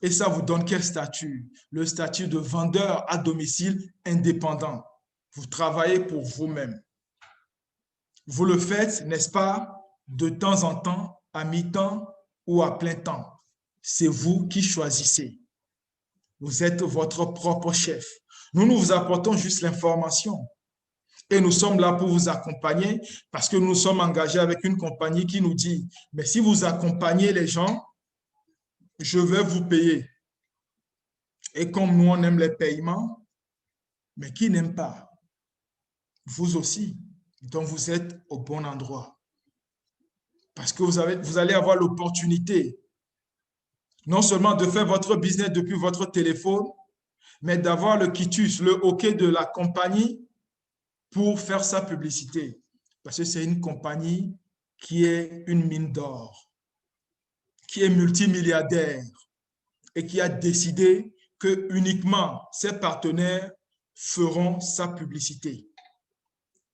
[SPEAKER 2] Et ça vous donne quel statut? Le statut de vendeur à domicile indépendant. Vous travaillez pour vous-même. Vous le faites, n'est-ce pas, de temps en temps, à mi-temps ou à plein temps. C'est vous qui choisissez. Vous êtes votre propre chef. Nous vous apportons juste l'information. Et nous sommes là pour vous accompagner parce que nous sommes engagés avec une compagnie qui nous dit, mais si vous accompagnez les gens, je vais vous payer. Et comme nous, on aime les paiements, mais qui n'aime pas? Vous aussi. Donc, vous êtes au bon endroit. Parce que vous allez avoir l'opportunité non seulement de faire votre business depuis votre téléphone, mais d'avoir le quitus, le OK de la compagnie pour faire sa publicité. Parce que c'est une compagnie qui est une mine d'or, qui est multimilliardaire et qui a décidé que uniquement ses partenaires feront sa publicité.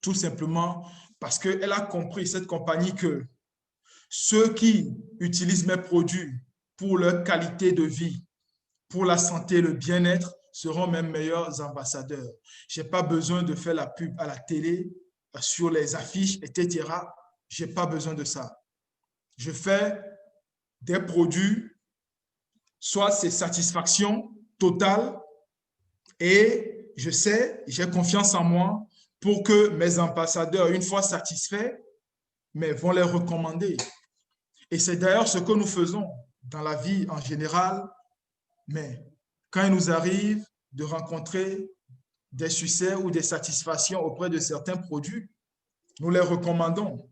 [SPEAKER 2] Tout simplement parce qu'elle a compris, cette compagnie, que ceux qui utilisent mes produits pour leur qualité de vie, pour la santé, le bien-être, seront mes meilleurs ambassadeurs. Je n'ai pas besoin de faire la pub à la télé, sur les affiches, etc. Je n'ai pas besoin de ça. Je fais des produits, soit c'est satisfaction totale, et je sais, j'ai confiance en moi pour que mes ambassadeurs, une fois satisfaits, mais vont les recommander. Et c'est d'ailleurs ce que nous faisons dans la vie en général, mais quand il nous arrive de rencontrer des succès ou des satisfactions auprès de certains produits, nous les recommandons.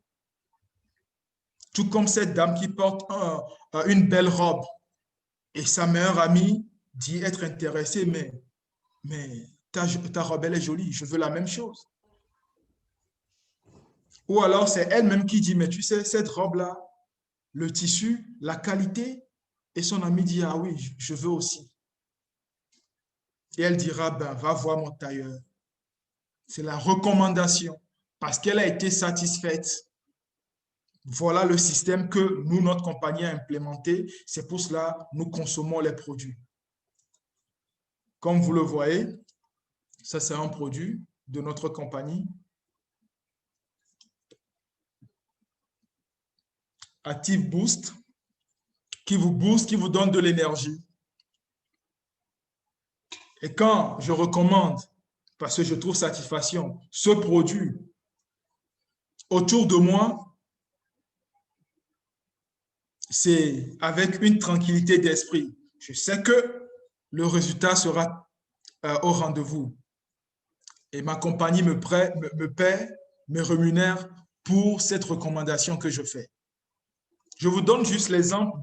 [SPEAKER 2] Tout comme cette dame qui porte une belle robe et sa meilleure amie dit être intéressée, mais ta robe, elle est jolie, je veux la même chose. Ou alors c'est elle-même qui dit, mais tu sais, cette robe-là, le tissu, la qualité, et son ami dit, ah oui, je veux aussi. Et elle dira, ben, va voir mon tailleur. C'est la recommandation, parce qu'elle a été satisfaite. Voilà le système que nous, notre compagnie, a implémenté. C'est pour cela que nous consommons les produits. Comme vous le voyez, ça c'est un produit de notre compagnie. Active Boost, qui vous booste, qui vous donne de l'énergie. Et quand je recommande, parce que je trouve satisfaction, ce produit autour de moi, c'est avec une tranquillité d'esprit. Je sais que le résultat sera au rendez-vous. Et ma compagnie me paie, me rémunère pour cette recommandation que je fais. Je vous donne juste l'exemple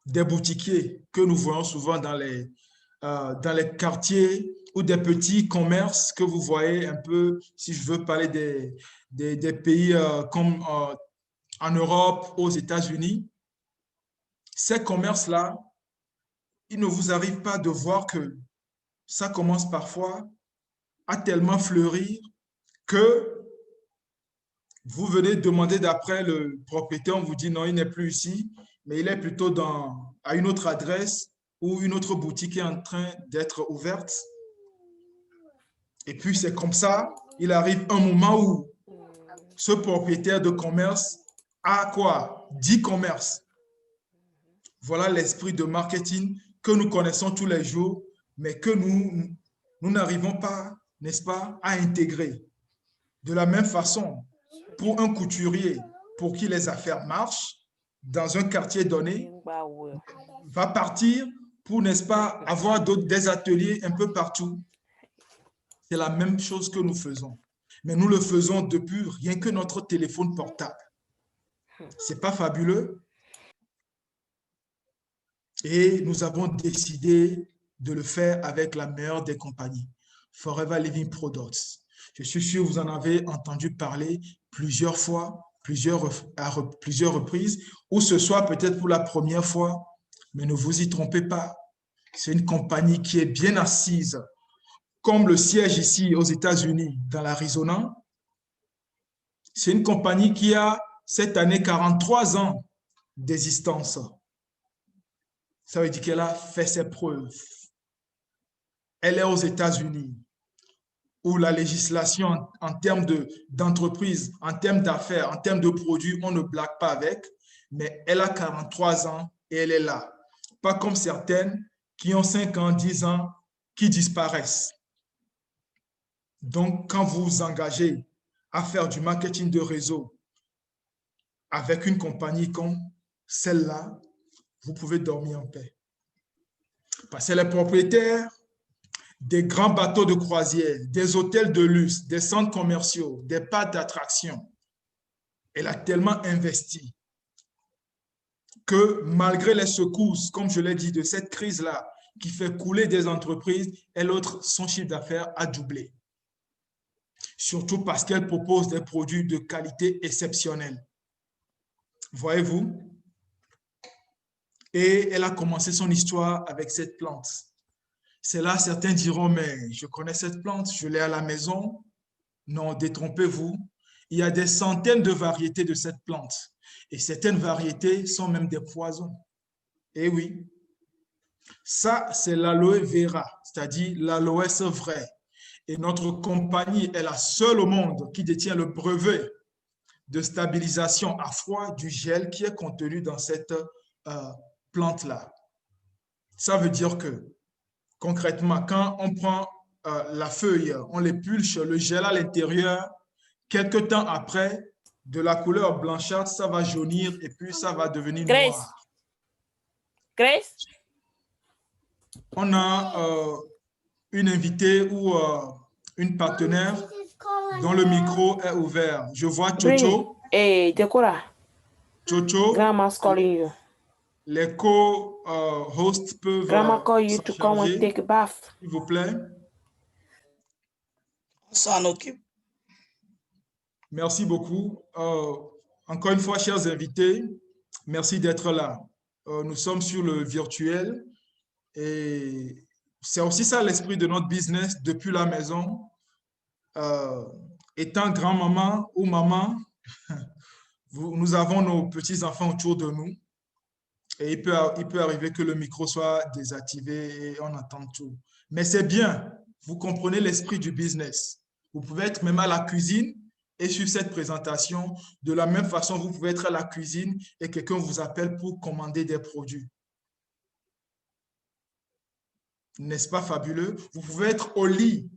[SPEAKER 2] des boutiquiers que nous voyons souvent dans les quartiers ou des petits commerces que vous voyez un peu, si je veux parler des pays comme en Europe, aux États-Unis. Ces commerces-là, il ne vous arrive pas de voir que ça commence parfois à tellement fleurir que vous venez demander d'après le propriétaire, on vous dit non, il n'est plus ici, mais il est plutôt à une autre adresse ou une autre boutique est en train d'être ouverte. Et puis c'est comme ça, il arrive un moment où ce propriétaire de commerce a quoi? 10 commerces. Voilà l'esprit de marketing que nous connaissons tous les jours, mais que nous n'arrivons pas, n'est-ce pas, à intégrer. De la même façon, pour un couturier, pour qui les affaires marchent, dans un quartier donné, va partir pour, n'est-ce pas, avoir des ateliers un peu partout. C'est la même chose que nous faisons. Mais nous le faisons depuis rien que notre téléphone portable. C'est pas fabuleux? Et nous avons décidé de le faire avec la meilleure des compagnies, Forever Living Products. Je suis sûr que vous en avez entendu parler plusieurs fois, à plusieurs reprises, ou ce soit peut-être pour la première fois, mais ne vous y trompez pas. C'est une compagnie qui est bien assise, comme le siège ici aux États-Unis, dans l'Arizona. C'est une compagnie qui a cette année 43 ans d'existence. Ça veut dire qu'elle a fait ses preuves. Elle est aux États-Unis, où la législation en termes d'entreprise, en termes d'affaires, en termes de produits, on ne blague pas avec, mais elle a 43 ans et elle est là. Pas comme certaines qui ont 5 ans, 10 ans, qui disparaissent. Donc, quand vous vous engagez à faire du marketing de réseau avec une compagnie comme celle-là, vous pouvez dormir en paix. Parce qu'elle est propriétaire des grands bateaux de croisière, des hôtels de luxe, des centres commerciaux, des parcs d'attractions. Elle a tellement investi que malgré les secousses, comme je l'ai dit, de cette crise-là, qui fait couler des entreprises, son chiffre d'affaires a doublé. surtout parce qu'elle propose des produits de qualité exceptionnelle. Voyez-vous? Et elle a commencé son histoire avec cette plante. C'est là, certains diront, mais je connais cette plante, je l'ai à la maison. Non, détrompez-vous. Il y a des centaines de variétés de cette plante. Et certaines variétés sont même des poisons. Eh oui, ça, c'est l'aloe vera, c'est-à-dire l'aloès vrai. Et notre compagnie est la seule au monde qui détient le brevet de stabilisation à froid du gel qui est contenu dans cette plante-là. Ça veut dire que, concrètement, quand on prend la feuille, on l'épulche, le gel à l'intérieur, quelque temps après, de la couleur blanchâtre, ça va jaunir et puis ça va devenir
[SPEAKER 3] Grace.
[SPEAKER 2] noir.
[SPEAKER 3] Grace.
[SPEAKER 2] On a une invitée ou une partenaire dont le micro est ouvert. Je vois Chocho.
[SPEAKER 3] Hey, Dekora.
[SPEAKER 2] Chocho.
[SPEAKER 3] Grandma's calling you.
[SPEAKER 2] Les co-hosts peuvent
[SPEAKER 3] Grandma call you to come and take a bath.
[SPEAKER 2] S'il vous plaît.
[SPEAKER 4] On s'en occupe.
[SPEAKER 2] Merci beaucoup. Encore une fois, chers invités, merci d'être là. Nous sommes sur le virtuel et c'est aussi ça l'esprit de notre business depuis la maison. Étant grand-maman ou maman, nous avons nos petits-enfants autour de nous et il peut arriver que le micro soit désactivé et on entend tout. Mais c'est bien, vous comprenez l'esprit du business. Vous pouvez être même à la cuisine et sur cette présentation, de la même façon, vous pouvez être à la cuisine et quelqu'un vous appelle pour commander des produits. N'est-ce pas fabuleux? Vous pouvez être au lit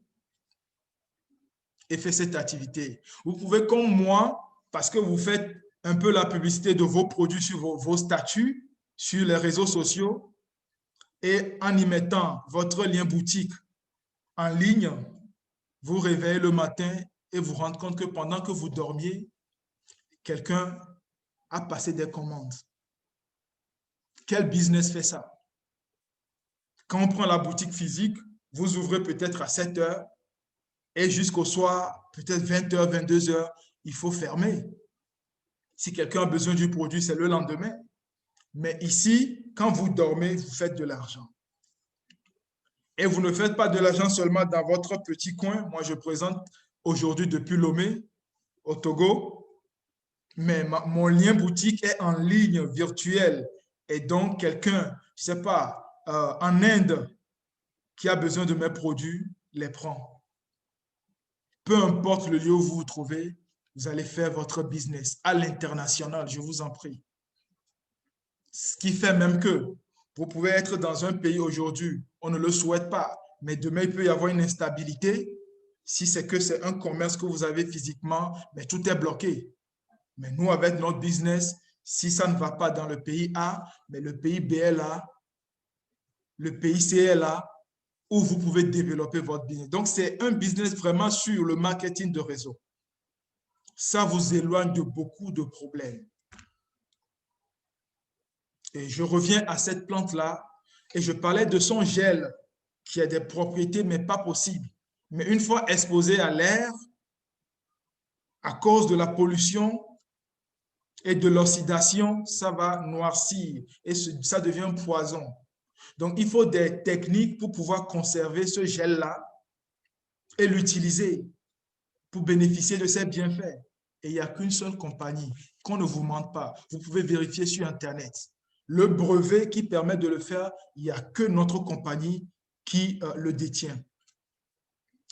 [SPEAKER 2] et faire cette activité. Vous pouvez, comme moi, parce que vous faites un peu la publicité de vos produits sur vos statuts, sur les réseaux sociaux, et en y mettant votre lien boutique en ligne, vous réveillez le matin et vous rendez compte que pendant que vous dormiez, quelqu'un a passé des commandes. Quel business fait ça? Quand on prend la boutique physique, vous ouvrez peut-être à 7 heures et jusqu'au soir, peut-être 20 heures, 22 heures, il faut fermer. Si quelqu'un a besoin du produit, c'est le lendemain. Mais ici, quand vous dormez, vous faites de l'argent. Et vous ne faites pas de l'argent seulement dans votre petit coin. Moi, je présente aujourd'hui depuis Lomé, au Togo. Mais mon lien boutique est en ligne virtuelle. Et donc, quelqu'un, je ne sais pas, en Inde, qui a besoin de mes produits, les prend. Peu importe le lieu où vous vous trouvez, vous allez faire votre business à l'international, je vous en prie. Ce qui fait même que vous pouvez être dans un pays aujourd'hui, on ne le souhaite pas, mais demain, il peut y avoir une instabilité. Si c'est que c'est un commerce que vous avez physiquement, mais tout est bloqué. Mais nous, avec notre business, si ça ne va pas dans le pays A, mais le pays B est là, le pays C est là, où vous pouvez développer votre business. Donc, c'est un business vraiment sur le marketing de réseau. Ça vous éloigne de beaucoup de problèmes. Et je reviens à cette plante-là et je parlais de son gel qui a des propriétés, mais pas possibles. Mais une fois exposé à l'air, à cause de la pollution et de l'oxydation, ça va noircir et ça devient un poison. Donc, il faut des techniques pour pouvoir conserver ce gel-là et l'utiliser pour bénéficier de ses bienfaits. Et il n'y a qu'une seule compagnie, qu'on ne vous mente pas. Vous pouvez vérifier sur Internet. Le brevet qui permet de le faire, il n'y a que notre compagnie qui le détient.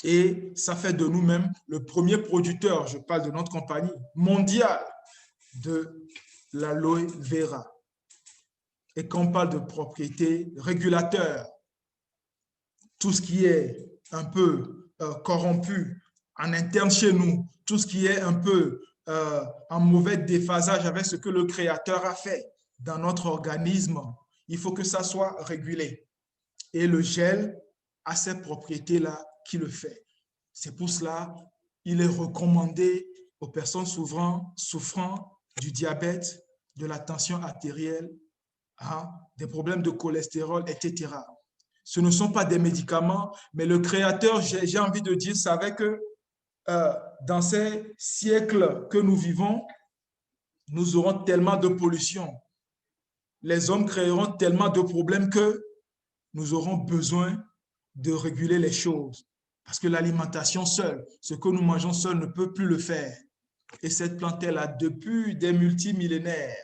[SPEAKER 2] Et ça fait de nous-mêmes le premier producteur, je parle de notre compagnie mondiale, de l'aloe vera. Et quand on parle de propriété régulateur, tout ce qui est un peu corrompu en interne chez nous, tout ce qui est un peu en mauvais déphasage avec ce que le Créateur a fait dans notre organisme, il faut que ça soit régulé. Et le gel a ces propriétés-là qui le fait. C'est pour cela il est recommandé aux personnes souffrant du diabète, de la tension artérielle, des problèmes de cholestérol, etc. Ce ne sont pas des médicaments, mais le Créateur, j'ai envie de dire, savait que dans ces siècles que nous vivons, nous aurons tellement de pollution. Les hommes créeront tellement de problèmes que nous aurons besoin de réguler les choses. Parce que l'alimentation seule, ce que nous mangeons seul ne peut plus le faire. Et cette plante est là depuis des multimillénaires.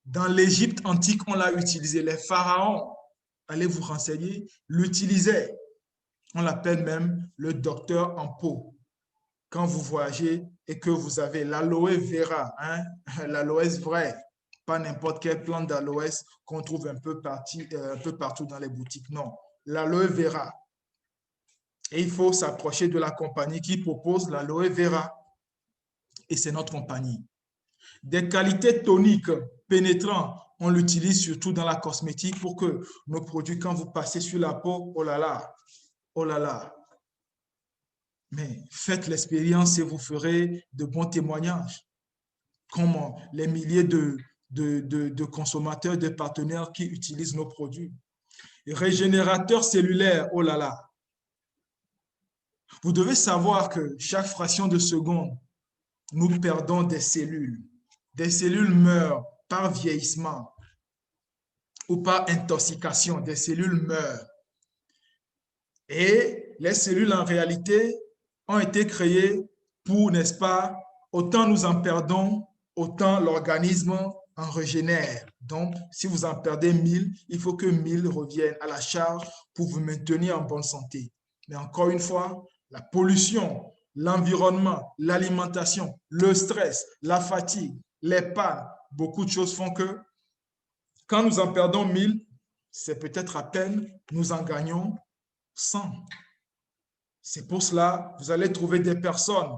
[SPEAKER 2] Dans l'Égypte antique, on l'a utilisée. Les pharaons, allez vous renseigner, l'utilisaient. On l'appelle même le docteur en peau. Quand vous voyagez et que vous avez l'aloe vera, hein, l'aloès vrai, pas n'importe quelle plante d'aloès qu'on trouve un peu partout dans les boutiques. Non, l'aloe vera. Et il faut s'approcher de la compagnie qui propose l'aloe vera. Et c'est notre compagnie. Des qualités toniques, pénétrantes, on l'utilise surtout dans la cosmétique pour que nos produits, quand vous passez sur la peau, oh là là, oh là là. Mais faites l'expérience et vous ferez de bons témoignages. Comme les milliers de consommateurs, de partenaires qui utilisent nos produits. Régénérateur cellulaire, oh là là. Vous devez savoir que chaque fraction de seconde, nous perdons des cellules. Des cellules meurent par vieillissement ou par intoxication. Des cellules meurent. Et les cellules, en réalité, ont été créées pour, n'est-ce pas, autant nous en perdons, autant l'organisme en régénère. Donc, si vous en perdez 1000, il faut que 1000 reviennent à la charge pour vous maintenir en bonne santé. Mais encore une fois, la pollution, l'environnement, l'alimentation, le stress, la fatigue, les pannes, beaucoup de choses font que quand nous en perdons 1000, c'est peut-être à peine nous en gagnons 100. C'est pour cela, vous allez trouver des personnes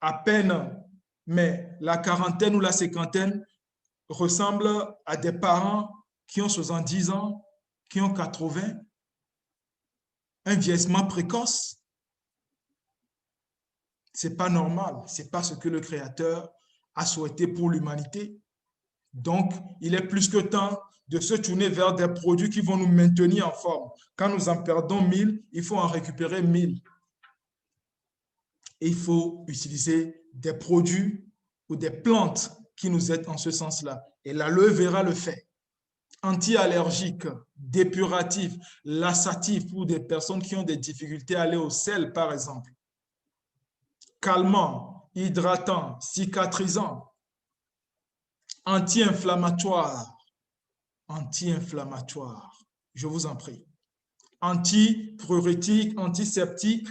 [SPEAKER 2] à peine, mais la quarantaine ou la cinquantaine ressemble à des parents qui ont 70 ans, qui ont 80, un vieillissement précoce. Ce n'est pas normal, ce n'est pas ce que le Créateur a souhaité pour l'humanité. Donc, il est plus que temps de se tourner vers des produits qui vont nous maintenir en forme. Quand nous en perdons 1000, il faut en récupérer 1000. Et il faut utiliser des produits ou des plantes qui nous aident en ce sens-là. Et l'aloe vera le fait. Anti-allergique, dépuratif, laxatif pour des personnes qui ont des difficultés à aller au sel, par exemple. Calmant, hydratant, cicatrisant, anti-inflammatoire, anti-inflammatoire, je vous en prie. Anti-pruritique, antiseptique,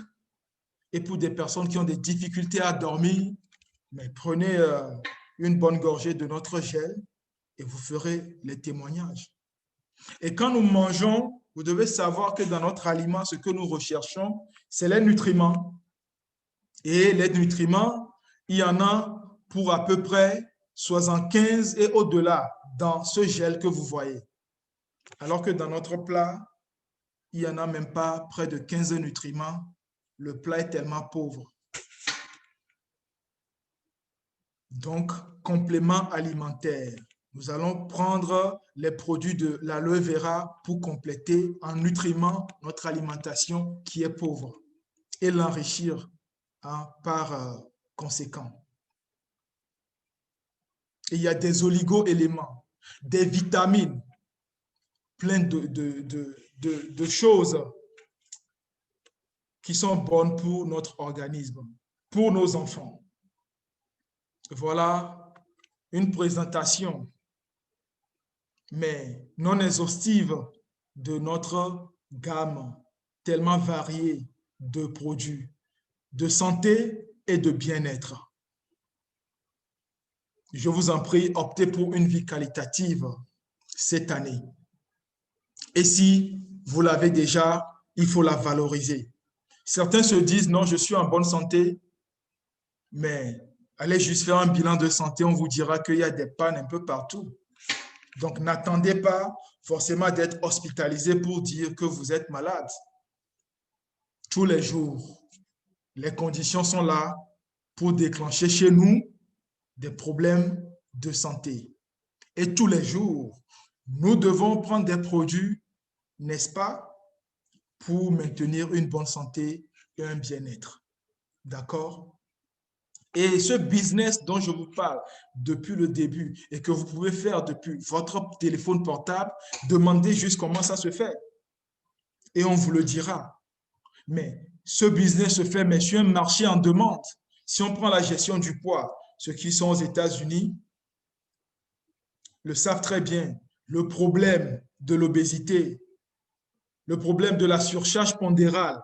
[SPEAKER 2] et pour des personnes qui ont des difficultés à dormir, mais prenez une bonne gorgée de notre gel et vous ferez les témoignages. Et quand nous mangeons, vous devez savoir que dans notre aliment, ce que nous recherchons, c'est les nutriments. Et les nutriments, il y en a pour à peu près 75 et au-delà dans ce gel que vous voyez. Alors que dans notre plat, il n'y en a même pas près de 15 nutriments. Le plat est tellement pauvre. Donc, complément alimentaire. Nous allons prendre les produits de l'aloe vera pour compléter en nutriments notre alimentation qui est pauvre et l'enrichir par conséquent. Et il y a des oligo-éléments, des vitamines, plein de choses qui sont bonnes pour notre organisme, pour nos enfants. Voilà une présentation, mais non exhaustive, de notre gamme tellement variée de produits de santé et de bien-être. Je vous en prie, optez pour une vie qualitative cette année. Et si vous l'avez déjà, il faut la valoriser. Certains se disent, non, je suis en bonne santé, mais allez juste faire un bilan de santé, on vous dira qu'il y a des pannes un peu partout. Donc, n'attendez pas forcément d'être hospitalisé pour dire que vous êtes malade. Tous les jours, les conditions sont là pour déclencher chez nous des problèmes de santé. Et tous les jours, nous devons prendre des produits, n'est-ce pas, pour maintenir une bonne santé et un bien-être. D'accord? Et ce business dont je vous parle depuis le début et que vous pouvez faire depuis votre téléphone portable, demandez juste comment ça se fait. Et on vous le dira. Mais ce business se fait, mais sur un marché en demande. Si on prend la gestion du poids, ceux qui sont aux États-Unis le savent très bien. Le problème de l'obésité, le problème de la surcharge pondérale,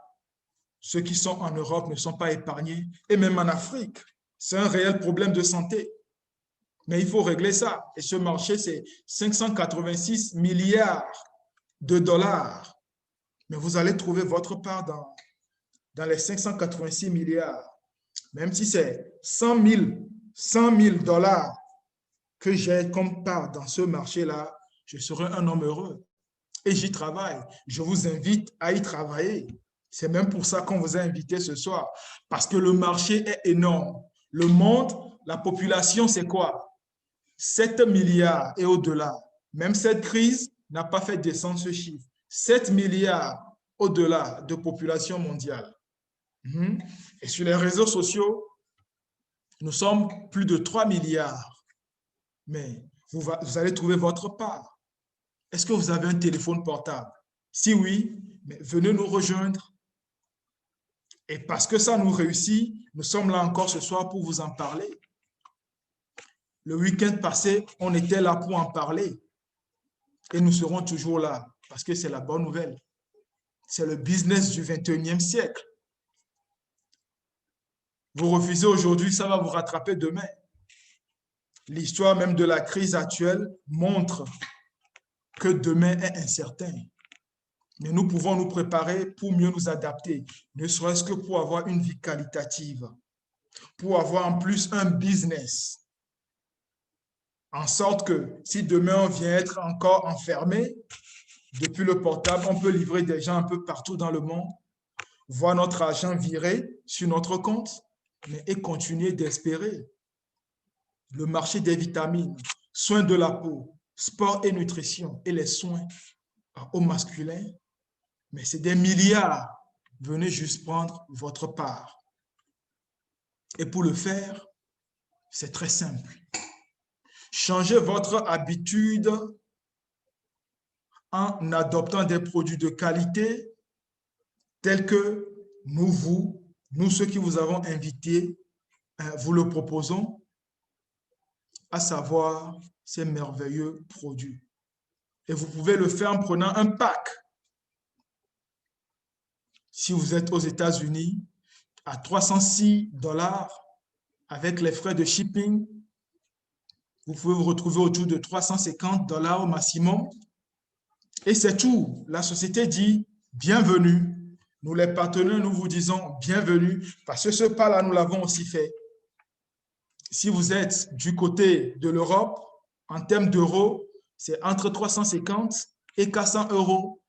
[SPEAKER 2] ceux qui sont en Europe ne sont pas épargnés. Et même en Afrique, c'est un réel problème de santé. Mais il faut régler ça. Et ce marché, c'est 586 milliards de dollars. Mais vous allez trouver votre part dans les 586 milliards. Même si c'est 100 000 dollars que j'ai comme part dans ce marché-là, je serai un homme heureux. Et j'y travaille. Je vous invite à y travailler. C'est même pour ça qu'on vous a invité ce soir. Parce que le marché est énorme. Le monde, la population, c'est quoi? 7 milliards et au-delà. Même cette crise n'a pas fait descendre ce chiffre. 7 milliards au-delà de population mondiale. Et sur les réseaux sociaux, nous sommes plus de 3 milliards. Mais vous allez trouver votre part. Est-ce que vous avez un téléphone portable? Si oui, venez nous rejoindre. Et parce que ça nous réussit, nous sommes là encore ce soir pour vous en parler. Le week-end passé, on était là pour en parler. Et nous serons toujours là parce que c'est la bonne nouvelle. C'est le business du 21e siècle. Vous refusez aujourd'hui, ça va vous rattraper demain. L'histoire même de la crise actuelle montre que demain est incertain. Mais nous pouvons nous préparer pour mieux nous adapter, ne serait-ce que pour avoir une vie qualitative, pour avoir en plus un business, en sorte que si demain on vient être encore enfermé, depuis le portable, on peut livrer des gens un peu partout dans le monde, voir notre argent virer sur notre compte, et continuer d'espérer. Le marché des vitamines, soins de la peau, sport et nutrition et les soins au masculin, mais c'est des milliards. Venez juste prendre votre part. Et pour le faire, c'est très simple. Changez votre habitude en adoptant des produits de qualité tels que nous ceux qui vous avons invités, vous le proposons, à savoir ces merveilleux produits. Et vous pouvez le faire en prenant un pack. Si vous êtes aux États-Unis, à 306 $ avec les frais de shipping, vous pouvez vous retrouver autour de 350 $ au maximum. Et c'est tout. La société dit bienvenue. Nous, les partenaires, nous vous disons bienvenue parce que ce pas-là, nous l'avons aussi fait. Si vous êtes du côté de l'Europe, en termes d'euros, c'est entre 350 et 400 €.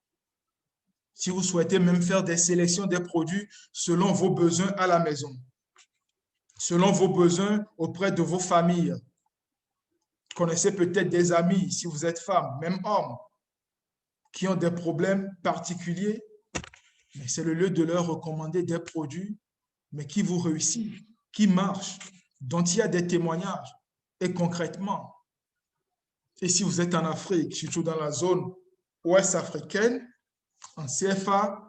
[SPEAKER 2] Si vous souhaitez même faire des sélections des produits selon vos besoins à la maison, selon vos besoins auprès de vos familles. Vous connaissez peut-être des amis, si vous êtes femme, même homme, qui ont des problèmes particuliers, mais c'est le lieu de leur recommander des produits, mais qui vous réussissent, qui marchent, dont il y a des témoignages, et concrètement. Et si vous êtes en Afrique, surtout dans la zone ouest africaine, en CFA,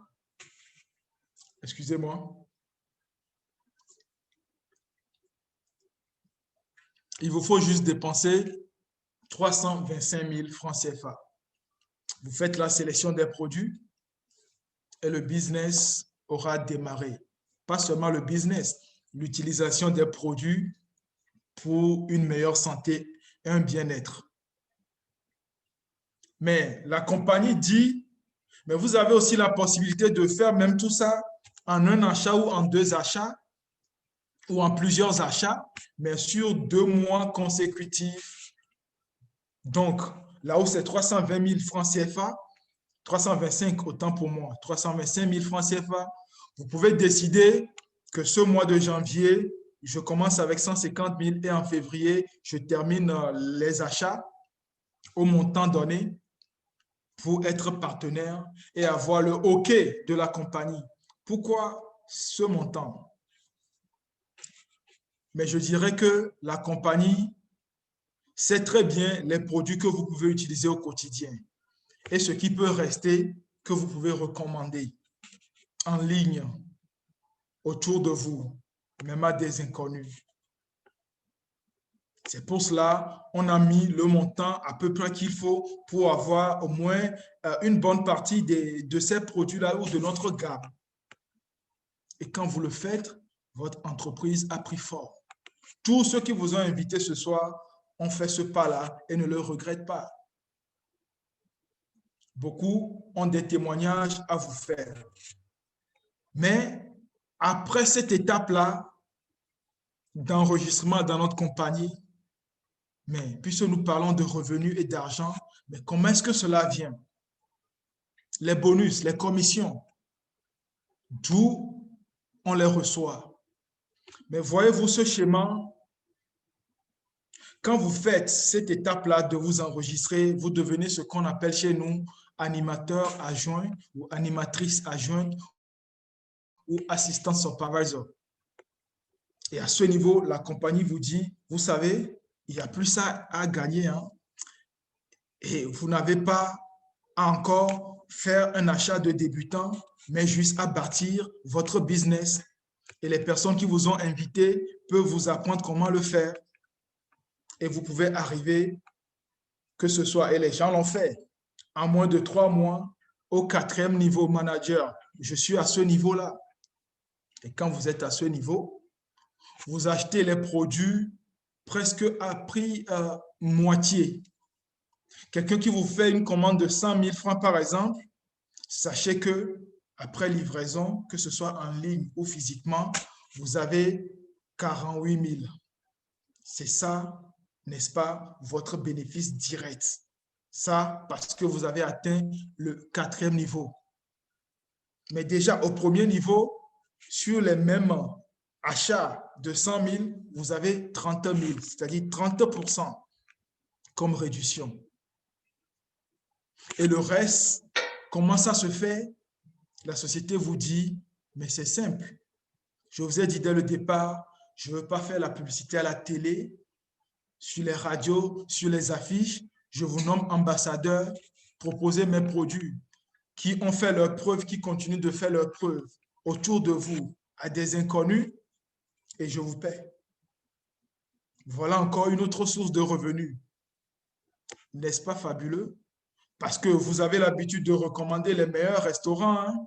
[SPEAKER 2] excusez-moi, il vous faut juste dépenser 325 000 francs CFA. Vous faites la sélection des produits et le business aura démarré. Pas seulement le business, l'utilisation des produits pour une meilleure santé et un bien-être. Mais la compagnie dit, mais vous avez aussi la possibilité de faire même tout ça en un achat ou en 2 achats ou en plusieurs achats, mais sur 2 mois consécutifs. Donc, là où c'est 320 000 francs CFA, 325 autant pour moi, 325 000 francs CFA, vous pouvez décider que ce mois de janvier, je commence avec 150 000 et en février, je termine les achats au montant donné pour être partenaire et avoir le OK de la compagnie. Pourquoi ce montant? mais je dirais que la compagnie sait très bien les produits que vous pouvez utiliser au quotidien et ce qui peut rester que vous pouvez recommander en ligne autour de vous, même à des inconnus. C'est pour cela qu'on a mis le montant à peu près qu'il faut pour avoir au moins une bonne partie de ces produits-là ou de notre gamme. Et quand vous le faites, votre entreprise a pris fort. Tous ceux qui vous ont invité ce soir ont fait ce pas-là et ne le regrettent pas. Beaucoup ont des témoignages à vous faire. Mais après cette étape-là d'enregistrement dans notre compagnie, mais puisque nous parlons de revenus et d'argent, mais comment est-ce que cela vient? Les bonus, les commissions, d'où on les reçoit. Mais voyez-vous ce schéma? Quand vous faites cette étape-là de vous enregistrer, vous devenez ce qu'on appelle chez nous animateur adjoint ou animatrice adjointe ou assistant supervisor. Et à ce niveau, la compagnie vous dit, vous savez, il n'y a plus ça à gagner. Hein? Et vous n'avez pas à encore faire un achat de débutant, mais juste à bâtir votre business. Et les personnes qui vous ont invité peuvent vous apprendre comment le faire. Et vous pouvez arriver, que ce soit, et les gens l'ont fait, en moins de 3 mois, au 4e niveau manager. Je suis à ce niveau-là. Et quand vous êtes à ce niveau, vous achetez les produits presque à prix moitié. Quelqu'un qui vous fait une commande de 100 000 francs, par exemple, sachez que après livraison, que ce soit en ligne ou physiquement, vous avez 48 000. C'est ça, n'est-ce pas, votre bénéfice direct. Ça, parce que vous avez atteint le 4e niveau. Mais déjà, au premier niveau, sur les mêmes achats de 100 000, vous avez 30 000, c'est-à-dire 30% comme réduction. Et le reste, comment ça se fait? La société vous dit, mais c'est simple. Je vous ai dit dès le départ, je ne veux pas faire la publicité à la télé, sur les radios, sur les affiches. Je vous nomme ambassadeur, proposez mes produits qui ont fait leurs preuves, qui continuent de faire leurs preuves autour de vous à des inconnus et je vous paie. Voilà encore une autre source de revenus. N'est-ce pas fabuleux? Parce que vous avez l'habitude de recommander les meilleurs restaurants. Hein?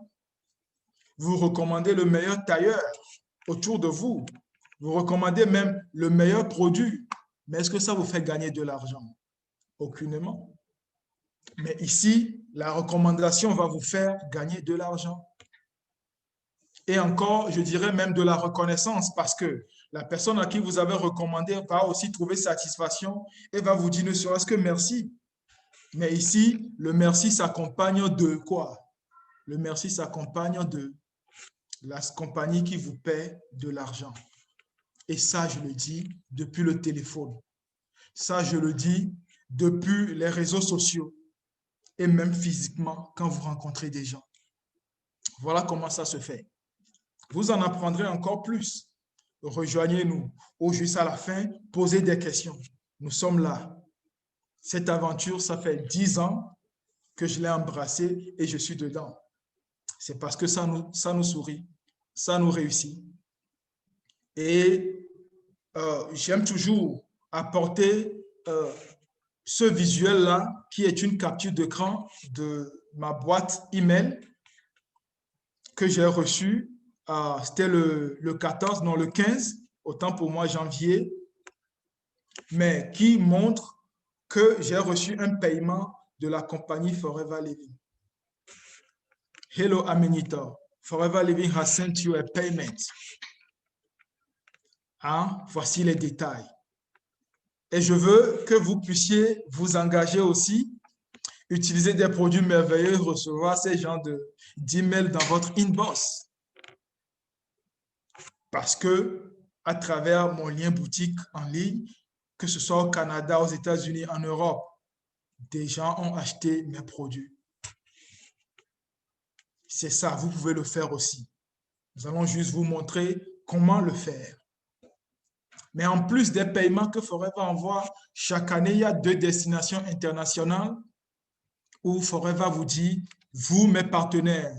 [SPEAKER 2] Vous recommandez le meilleur tailleur autour de vous. Vous recommandez même le meilleur produit. Mais est-ce que ça vous fait gagner de l'argent? Aucunement. Mais ici, la recommandation va vous faire gagner de l'argent. Et encore, je dirais même de la reconnaissance parce que la personne à qui vous avez recommandé va aussi trouver satisfaction et va vous dire ne serait-ce que merci. Mais ici, le merci s'accompagne de quoi? Le merci s'accompagne de la compagnie qui vous paie de l'argent. Et ça, je le dis depuis le téléphone. Ça, je le dis depuis les réseaux sociaux et même physiquement quand vous rencontrez des gens. Voilà comment ça se fait. Vous en apprendrez encore plus. Rejoignez-nous ou juste à la fin, posez des questions. Nous sommes là. Cette aventure, ça fait 10 ans que je l'ai embrassée et je suis dedans. C'est parce que ça nous sourit, ça nous réussit. Et j'aime toujours apporter ce visuel-là qui est une capture d'écran de ma boîte email que j'ai reçue. C'était le 14, non le 15, autant pour moi janvier, mais qui montre que j'ai reçu un paiement de la compagnie Forever Living. Hello Amenitor, Forever Living has sent you a payment. Hein? Voici les détails. Et je veux que vous puissiez vous engager aussi, utiliser des produits merveilleux, recevoir ces genres d'emails dans votre inbox. Parce que à travers mon lien boutique en ligne, que ce soit au Canada, aux États-Unis, en Europe, des gens ont acheté mes produits. C'est ça, vous pouvez le faire aussi. Nous allons juste vous montrer comment le faire. Mais en plus des paiements que Forever envoie, chaque année, il y a 2 destinations internationales où Forever vous dit, vous, mes partenaires,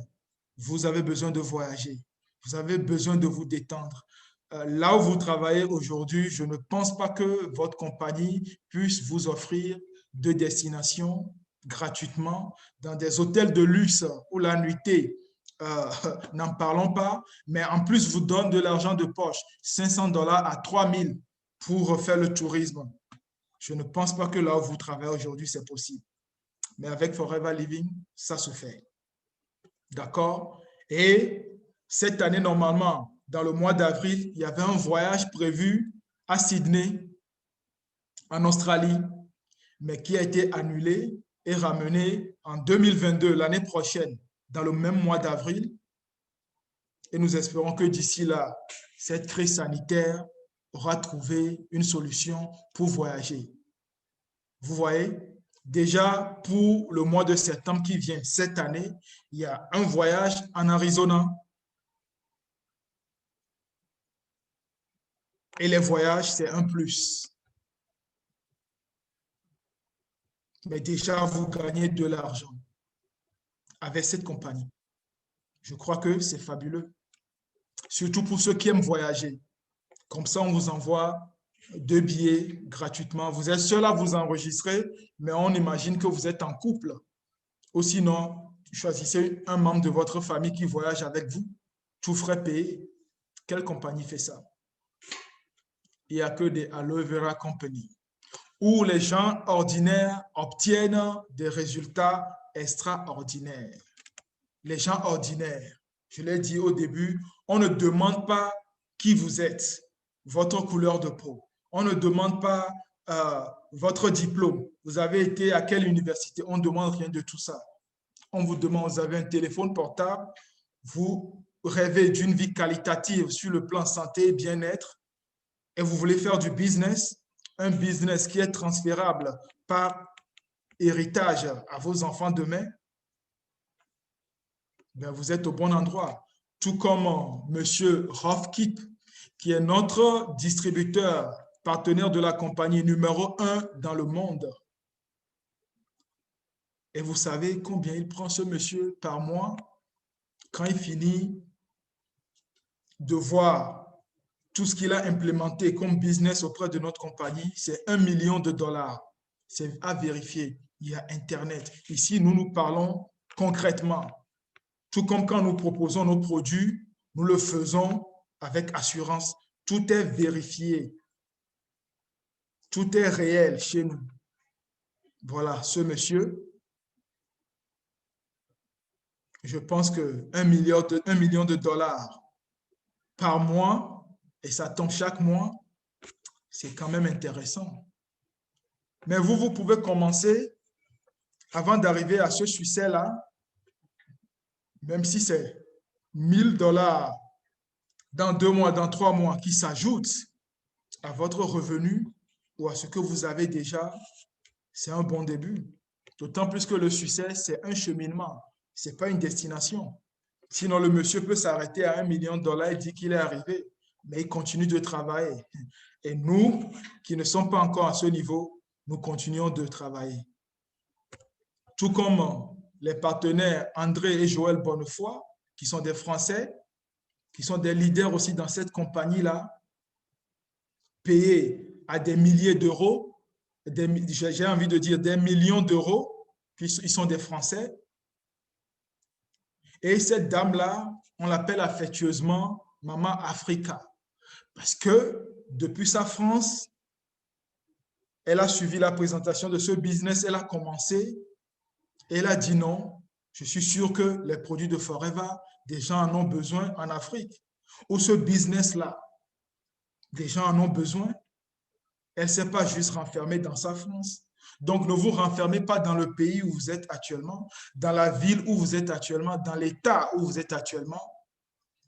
[SPEAKER 2] vous avez besoin de voyager. Vous avez besoin de vous détendre. Là où vous travaillez aujourd'hui, je ne pense pas que votre compagnie puisse vous offrir 2 destinations gratuitement dans des hôtels de luxe où la nuitée, n'en parlons pas, mais en plus vous donne de l'argent de poche, $500 à 3000 pour faire le tourisme. Je ne pense pas que là où vous travaillez aujourd'hui, c'est possible. Mais avec Forever Living, ça se fait. D'accord? Et cette année, normalement, dans le mois d'avril, il y avait un voyage prévu à Sydney, en Australie, mais qui a été annulé et ramené en 2022, l'année prochaine, dans le même mois d'avril. Et nous espérons que d'ici là, cette crise sanitaire aura trouvé une solution pour voyager. Vous voyez, déjà pour le mois de septembre qui vient cette année, il y a un voyage en Arizona. Et les voyages, c'est un plus. Mais déjà, vous gagnez de l'argent avec cette compagnie. Je crois que c'est fabuleux. Surtout pour ceux qui aiment voyager. Comme ça, on vous envoie 2 billets gratuitement. Vous êtes seul à vous enregistrer, mais on imagine que vous êtes en couple. Ou sinon, choisissez un membre de votre famille qui voyage avec vous. Tout frais payé. Quelle compagnie fait ça? Il n'y a que des Aloe Vera Company, où les gens ordinaires obtiennent des résultats extraordinaires. Les gens ordinaires, je l'ai dit au début, on ne demande pas qui vous êtes, votre couleur de peau. On ne demande pas votre diplôme. Vous avez été à quelle université? On ne demande rien de tout ça. On vous demande, vous avez un téléphone portable, vous rêvez d'une vie qualitative sur le plan santé et bien-être, et vous voulez faire du business, un business qui est transférable par héritage à vos enfants demain, bien, vous êtes au bon endroit. Tout comme M. Rofkip, qui est notre distributeur, partenaire de la compagnie numéro 1 dans le monde. Et vous savez combien il prend ce monsieur par mois quand il finit de voir tout ce qu'il a implémenté comme business auprès de notre compagnie, c'est $1 million. C'est à vérifier. Il y a Internet. Ici, nous parlons concrètement. Tout comme quand nous proposons nos produits, nous le faisons avec assurance. Tout est vérifié. Tout est réel chez nous. Voilà, ce monsieur, je pense que $1 million par mois, et ça tombe chaque mois, c'est quand même intéressant. Mais vous pouvez commencer, avant d'arriver à ce succès-là, même si c'est $1000 dans 2 mois, dans 3 mois, qui s'ajoutent à votre revenu ou à ce que vous avez déjà, c'est un bon début. D'autant plus que le succès, c'est un cheminement, ce n'est pas une destination. Sinon, le monsieur peut s'arrêter à $1 million et dire qu'il est arrivé, mais il continue de travailler. Et nous, qui ne sommes pas encore à ce niveau, nous continuons de travailler. Tout comme les partenaires André et Joël Bonnefoy, qui sont des Français, qui sont des leaders aussi dans cette compagnie-là, payés à des milliers d'euros, j'ai envie de dire des millions d'euros, puis ils sont des Français. Et cette dame-là, on l'appelle affectueusement Maman Africa, parce que depuis sa France, elle a suivi la présentation de ce business, elle a commencé, et elle a dit non, je suis sûr que les produits de Forever, des gens en ont besoin en Afrique. Ou ce business-là, des gens en ont besoin. Elle ne s'est pas juste renfermée dans sa France. Donc, ne vous renfermez pas dans le pays où vous êtes actuellement, dans la ville où vous êtes actuellement, dans l'état où vous êtes actuellement.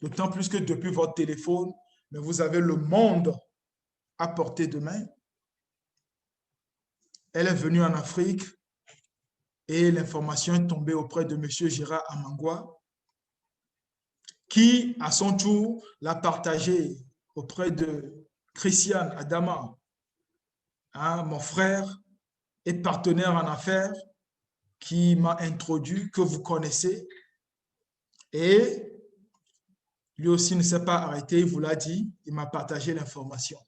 [SPEAKER 2] D'autant plus que depuis votre téléphone, mais vous avez le monde à portée de main. Elle est venue en Afrique et l'information est tombée auprès de M. Gérard Amangwa, qui, à son tour, l'a partagée auprès de Christian Adama, hein, mon frère et partenaire en affaires qui m'a introduit, que vous connaissez. Et lui aussi ne s'est pas arrêté, il vous l'a dit, il m'a partagé l'information.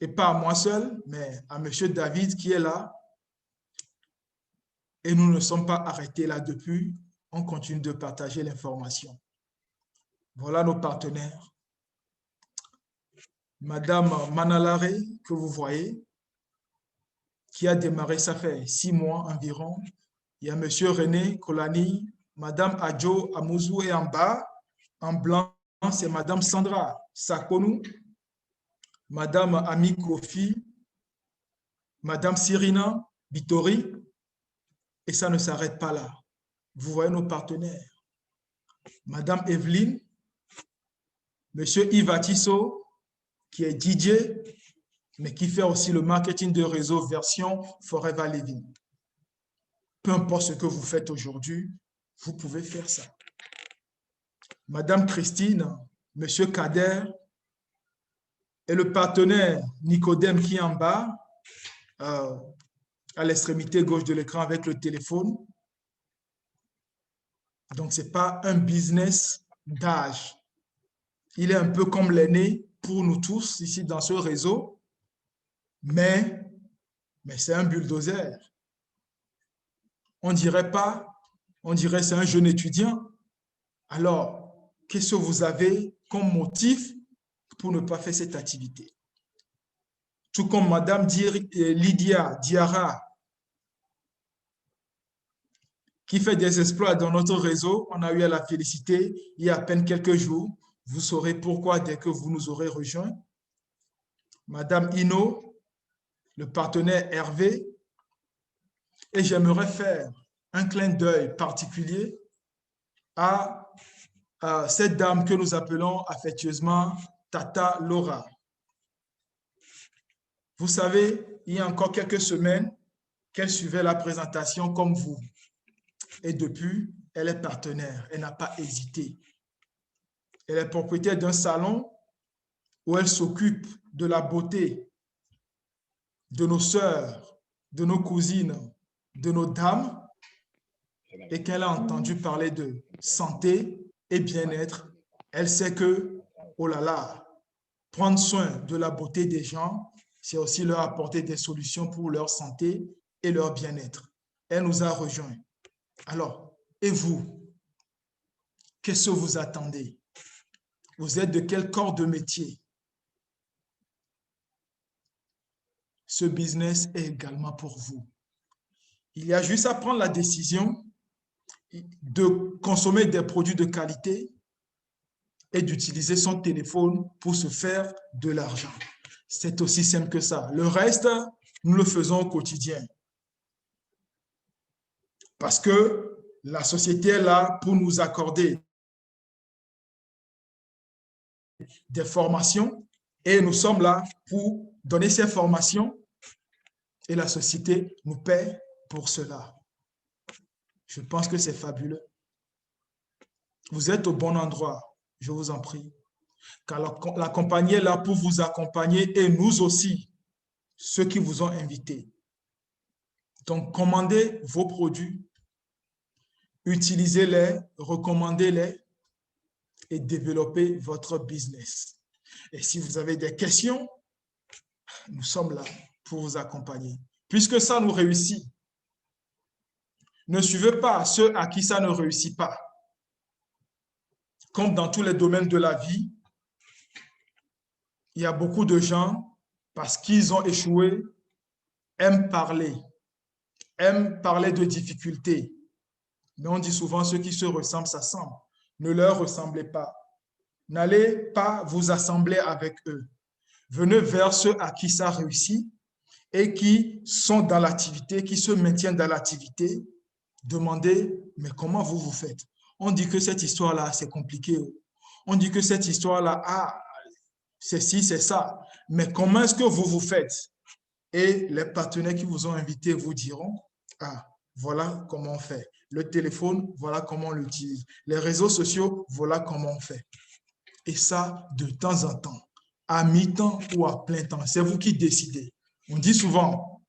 [SPEAKER 2] Et pas à moi seul, mais à M. David qui est là. Et nous ne sommes pas arrêtés là depuis. On continue de partager l'information. Voilà nos partenaires. Madame Manalare, que vous voyez, qui a démarré, ça fait 6 mois environ. Il y a M. René Kolani, Madame Adjo Amouzou et en bas, en blanc, c'est Madame Sandra Sakonou, Madame Ami Kofi, Madame Cyrina Bitori, et ça ne s'arrête pas là. Vous voyez nos partenaires. Madame Evelyne, Monsieur Yves Atisso, qui est DJ, mais qui fait aussi le marketing de réseau version Forever Living. Peu importe ce que vous faites aujourd'hui, vous pouvez faire ça. Madame Christine, Monsieur Kader et le partenaire Nicodème qui est en bas, à l'extrémité gauche de l'écran avec le téléphone. Donc, ce n'est pas un business d'âge. Il est un peu comme l'aîné pour nous tous ici dans ce réseau, mais c'est un bulldozer. On dirait pas, on dirait c'est un jeune étudiant. Alors, qu'est-ce que vous avez comme motif pour ne pas faire cette activité? Tout comme Madame Lydia Diarra, qui fait des exploits dans notre réseau. On a eu à la féliciter il y a à peine quelques jours. Vous saurez pourquoi dès que vous nous aurez rejoints. Madame Hino, le partenaire Hervé. Et j'aimerais faire un clin d'œil particulier à cette dame que nous appelons affectueusement Tata Laura. Vous savez, il y a encore quelques semaines qu'elle suivait la présentation comme vous. Et depuis, elle est partenaire. Elle n'a pas hésité. Elle est propriétaire d'un salon où elle s'occupe de la beauté de nos sœurs, de nos cousines, de nos dames, et qu'elle a entendu parler de santé et bien-être. Elle sait que, oh là là, prendre soin de la beauté des gens, c'est aussi leur apporter des solutions pour leur santé et leur bien-être. Elle nous a rejoints. Alors, et vous, qu'est-ce que vous attendez? Vous êtes de quel corps de métier? Ce business est également pour vous. Il y a juste à prendre la décision de consommer des produits de qualité et d'utiliser son téléphone pour se faire de l'argent. C'est aussi simple que ça. Le reste, nous le faisons au quotidien. Parce que la société est là pour nous accorder des formations et nous sommes là pour donner ces formations et la société nous paie pour cela. Je pense que c'est fabuleux. Vous êtes au bon endroit, je vous en prie. Car la compagnie est là pour vous accompagner et nous aussi, ceux qui vous ont invités. Donc, commandez vos produits, utilisez-les, recommandez-les et développez votre business. Et si vous avez des questions, nous sommes là pour vous accompagner. Puisque ça nous réussit, ne suivez pas ceux à qui ça ne réussit pas. Comme dans tous les domaines de la vie, il y a beaucoup de gens, parce qu'ils ont échoué, aiment parler de difficultés. Mais on dit souvent, ceux qui se ressemblent s'assemblent. Ne leur ressemblez pas. N'allez pas vous assembler avec eux. Venez vers ceux à qui ça réussit et qui sont dans l'activité, qui se maintiennent dans l'activité. Demandez, mais comment vous faites? On dit que cette histoire-là, c'est compliqué. On dit que cette histoire-là, c'est ci, c'est ça. Mais comment est-ce que vous faites? Et les partenaires qui vous ont invité vous diront, voilà comment on fait. Le téléphone, voilà comment on l'utilise. Les réseaux sociaux, voilà comment on fait. Et ça, de temps en temps. à mi-temps ou à plein temps. C'est vous qui décidez. On dit souvent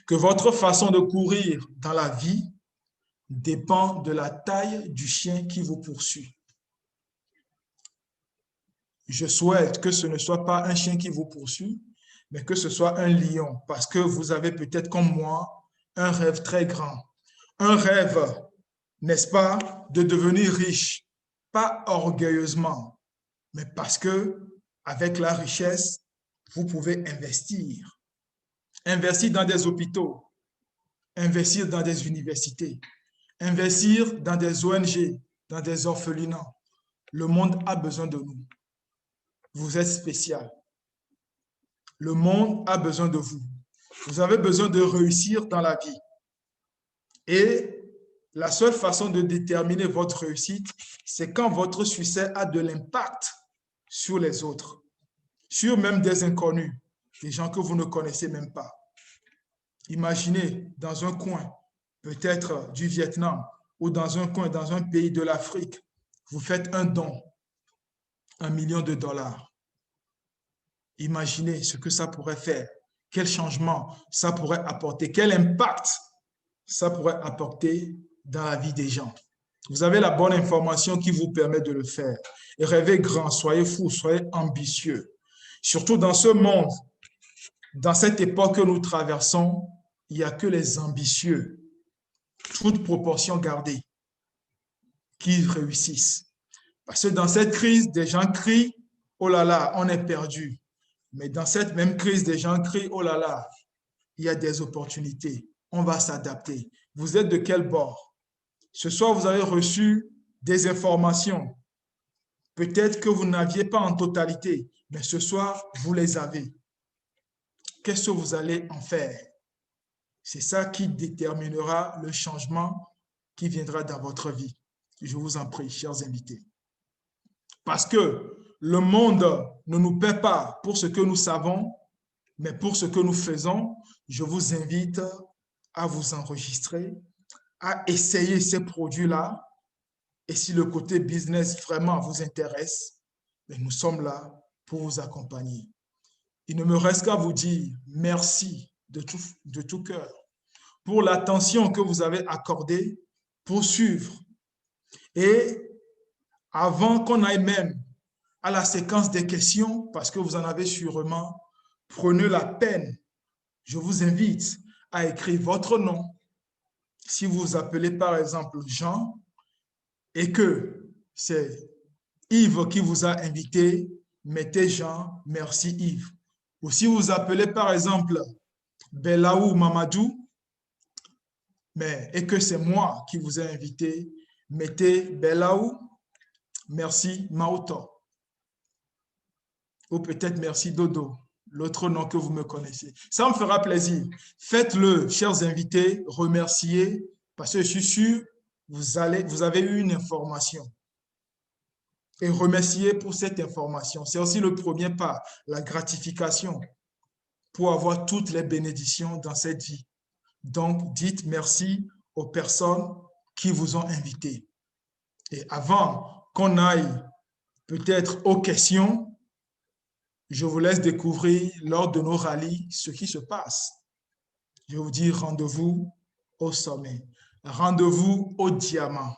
[SPEAKER 2] que votre façon de courir dans la vie dépend de la taille du chien qui vous poursuit. Je souhaite que ce ne soit pas un chien qui vous poursuit, mais que ce soit un lion, parce que vous avez peut-être comme moi un rêve très grand. Un rêve, n'est-ce pas, de devenir riche, pas orgueilleusement, mais parce que avec la richesse, vous pouvez investir. Investir dans des hôpitaux, investir dans des universités, investir dans des ONG, dans des orphelinats. Le monde a besoin de nous. Vous êtes spécial. Le monde a besoin de vous. Vous avez besoin de réussir dans la vie. Et la seule façon de déterminer votre réussite, c'est quand votre succès a de l'impact sur les autres, sur même des inconnus, des gens que vous ne connaissez même pas. Imaginez dans un coin, peut-être du Vietnam, ou dans un coin, dans un pays de l'Afrique, vous faites un don, 1 million de dollars. Imaginez ce que ça pourrait faire, quel changement ça pourrait apporter, quel impact ça pourrait apporter dans la vie des gens. Vous avez la bonne information qui vous permet de le faire. Et rêvez grand, soyez fous, soyez ambitieux. Surtout dans ce monde, dans cette époque que nous traversons, il n'y a que les ambitieux, toute proportion gardée, qui réussissent. Parce que dans cette crise, des gens crient, oh là là, on est perdu. Mais dans cette même crise, des gens crient, oh là là, il y a des opportunités, on va s'adapter. Vous êtes de quel bord? Ce soir, vous avez reçu des informations. Peut-être que vous n'aviez pas en totalité, mais ce soir, vous les avez. Qu'est-ce que vous allez en faire? C'est ça qui déterminera le changement qui viendra dans votre vie. Je vous en prie, chers invités. Parce que le monde ne nous paie pas pour ce que nous savons, mais pour ce que nous faisons. Je vous invite à vous enregistrer, à essayer ces produits-là. Et si le côté business vraiment vous intéresse, mais nous sommes là pour vous accompagner. Il ne me reste qu'à vous dire merci de tout cœur pour l'attention que vous avez accordée pour suivre. Et avant qu'on aille même à la séquence des questions, parce que vous en avez sûrement, prenez la peine. Je vous invite à écrire votre nom. Si vous vous appelez par exemple Jean et que c'est Yves qui vous a invité, mettez Jean, merci Yves. Ou si vous vous appelez par exemple Belaou Mamadou, et que c'est moi qui vous ai invité, mettez Belaou, merci Maoto. Ou peut-être merci Dodo, l'autre nom que vous me connaissez. Ça me fera plaisir. Faites-le, chers invités, remerciez, parce que je suis sûr, vous avez eu une information. Et remerciez pour cette information. C'est aussi le premier pas, la gratification, pour avoir toutes les bénédictions dans cette vie. Donc, dites merci aux personnes qui vous ont invité. Et avant qu'on aille peut-être aux questions, je vous laisse découvrir lors de nos rallyes ce qui se passe. Je vous dis rendez-vous au sommet. Rendez-vous au diamant.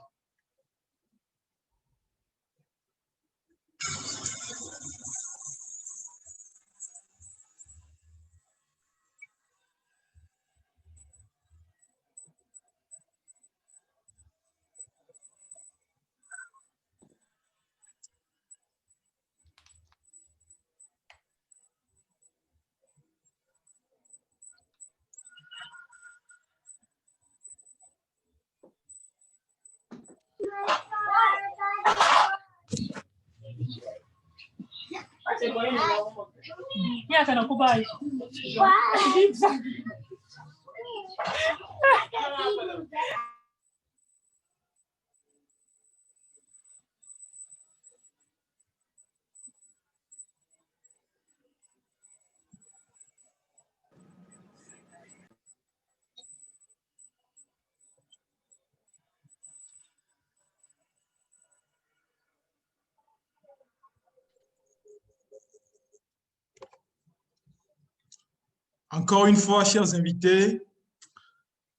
[SPEAKER 2] Encore une fois, chers invités,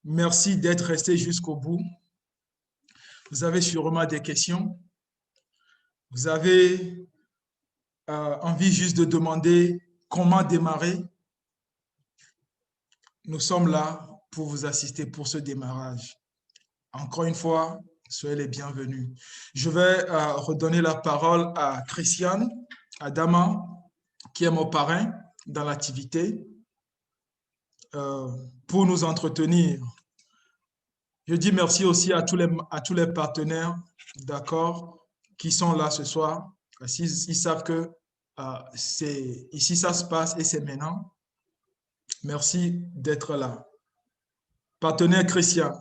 [SPEAKER 2] merci d'être restés jusqu'au bout. Vous avez sûrement des questions. Vous avez envie juste de demander comment démarrer. Nous sommes là pour vous assister pour ce démarrage. Encore une fois, soyez les bienvenus. Je vais redonner la parole à Christiane Adama, qui est mon parrain dans l'activité, pour nous entretenir. Je dis merci aussi à tous les partenaires, d'accord, qui sont là ce soir. Ils savent que c'est ici ça se passe et c'est maintenant. Merci d'être là. Partenaire Christian.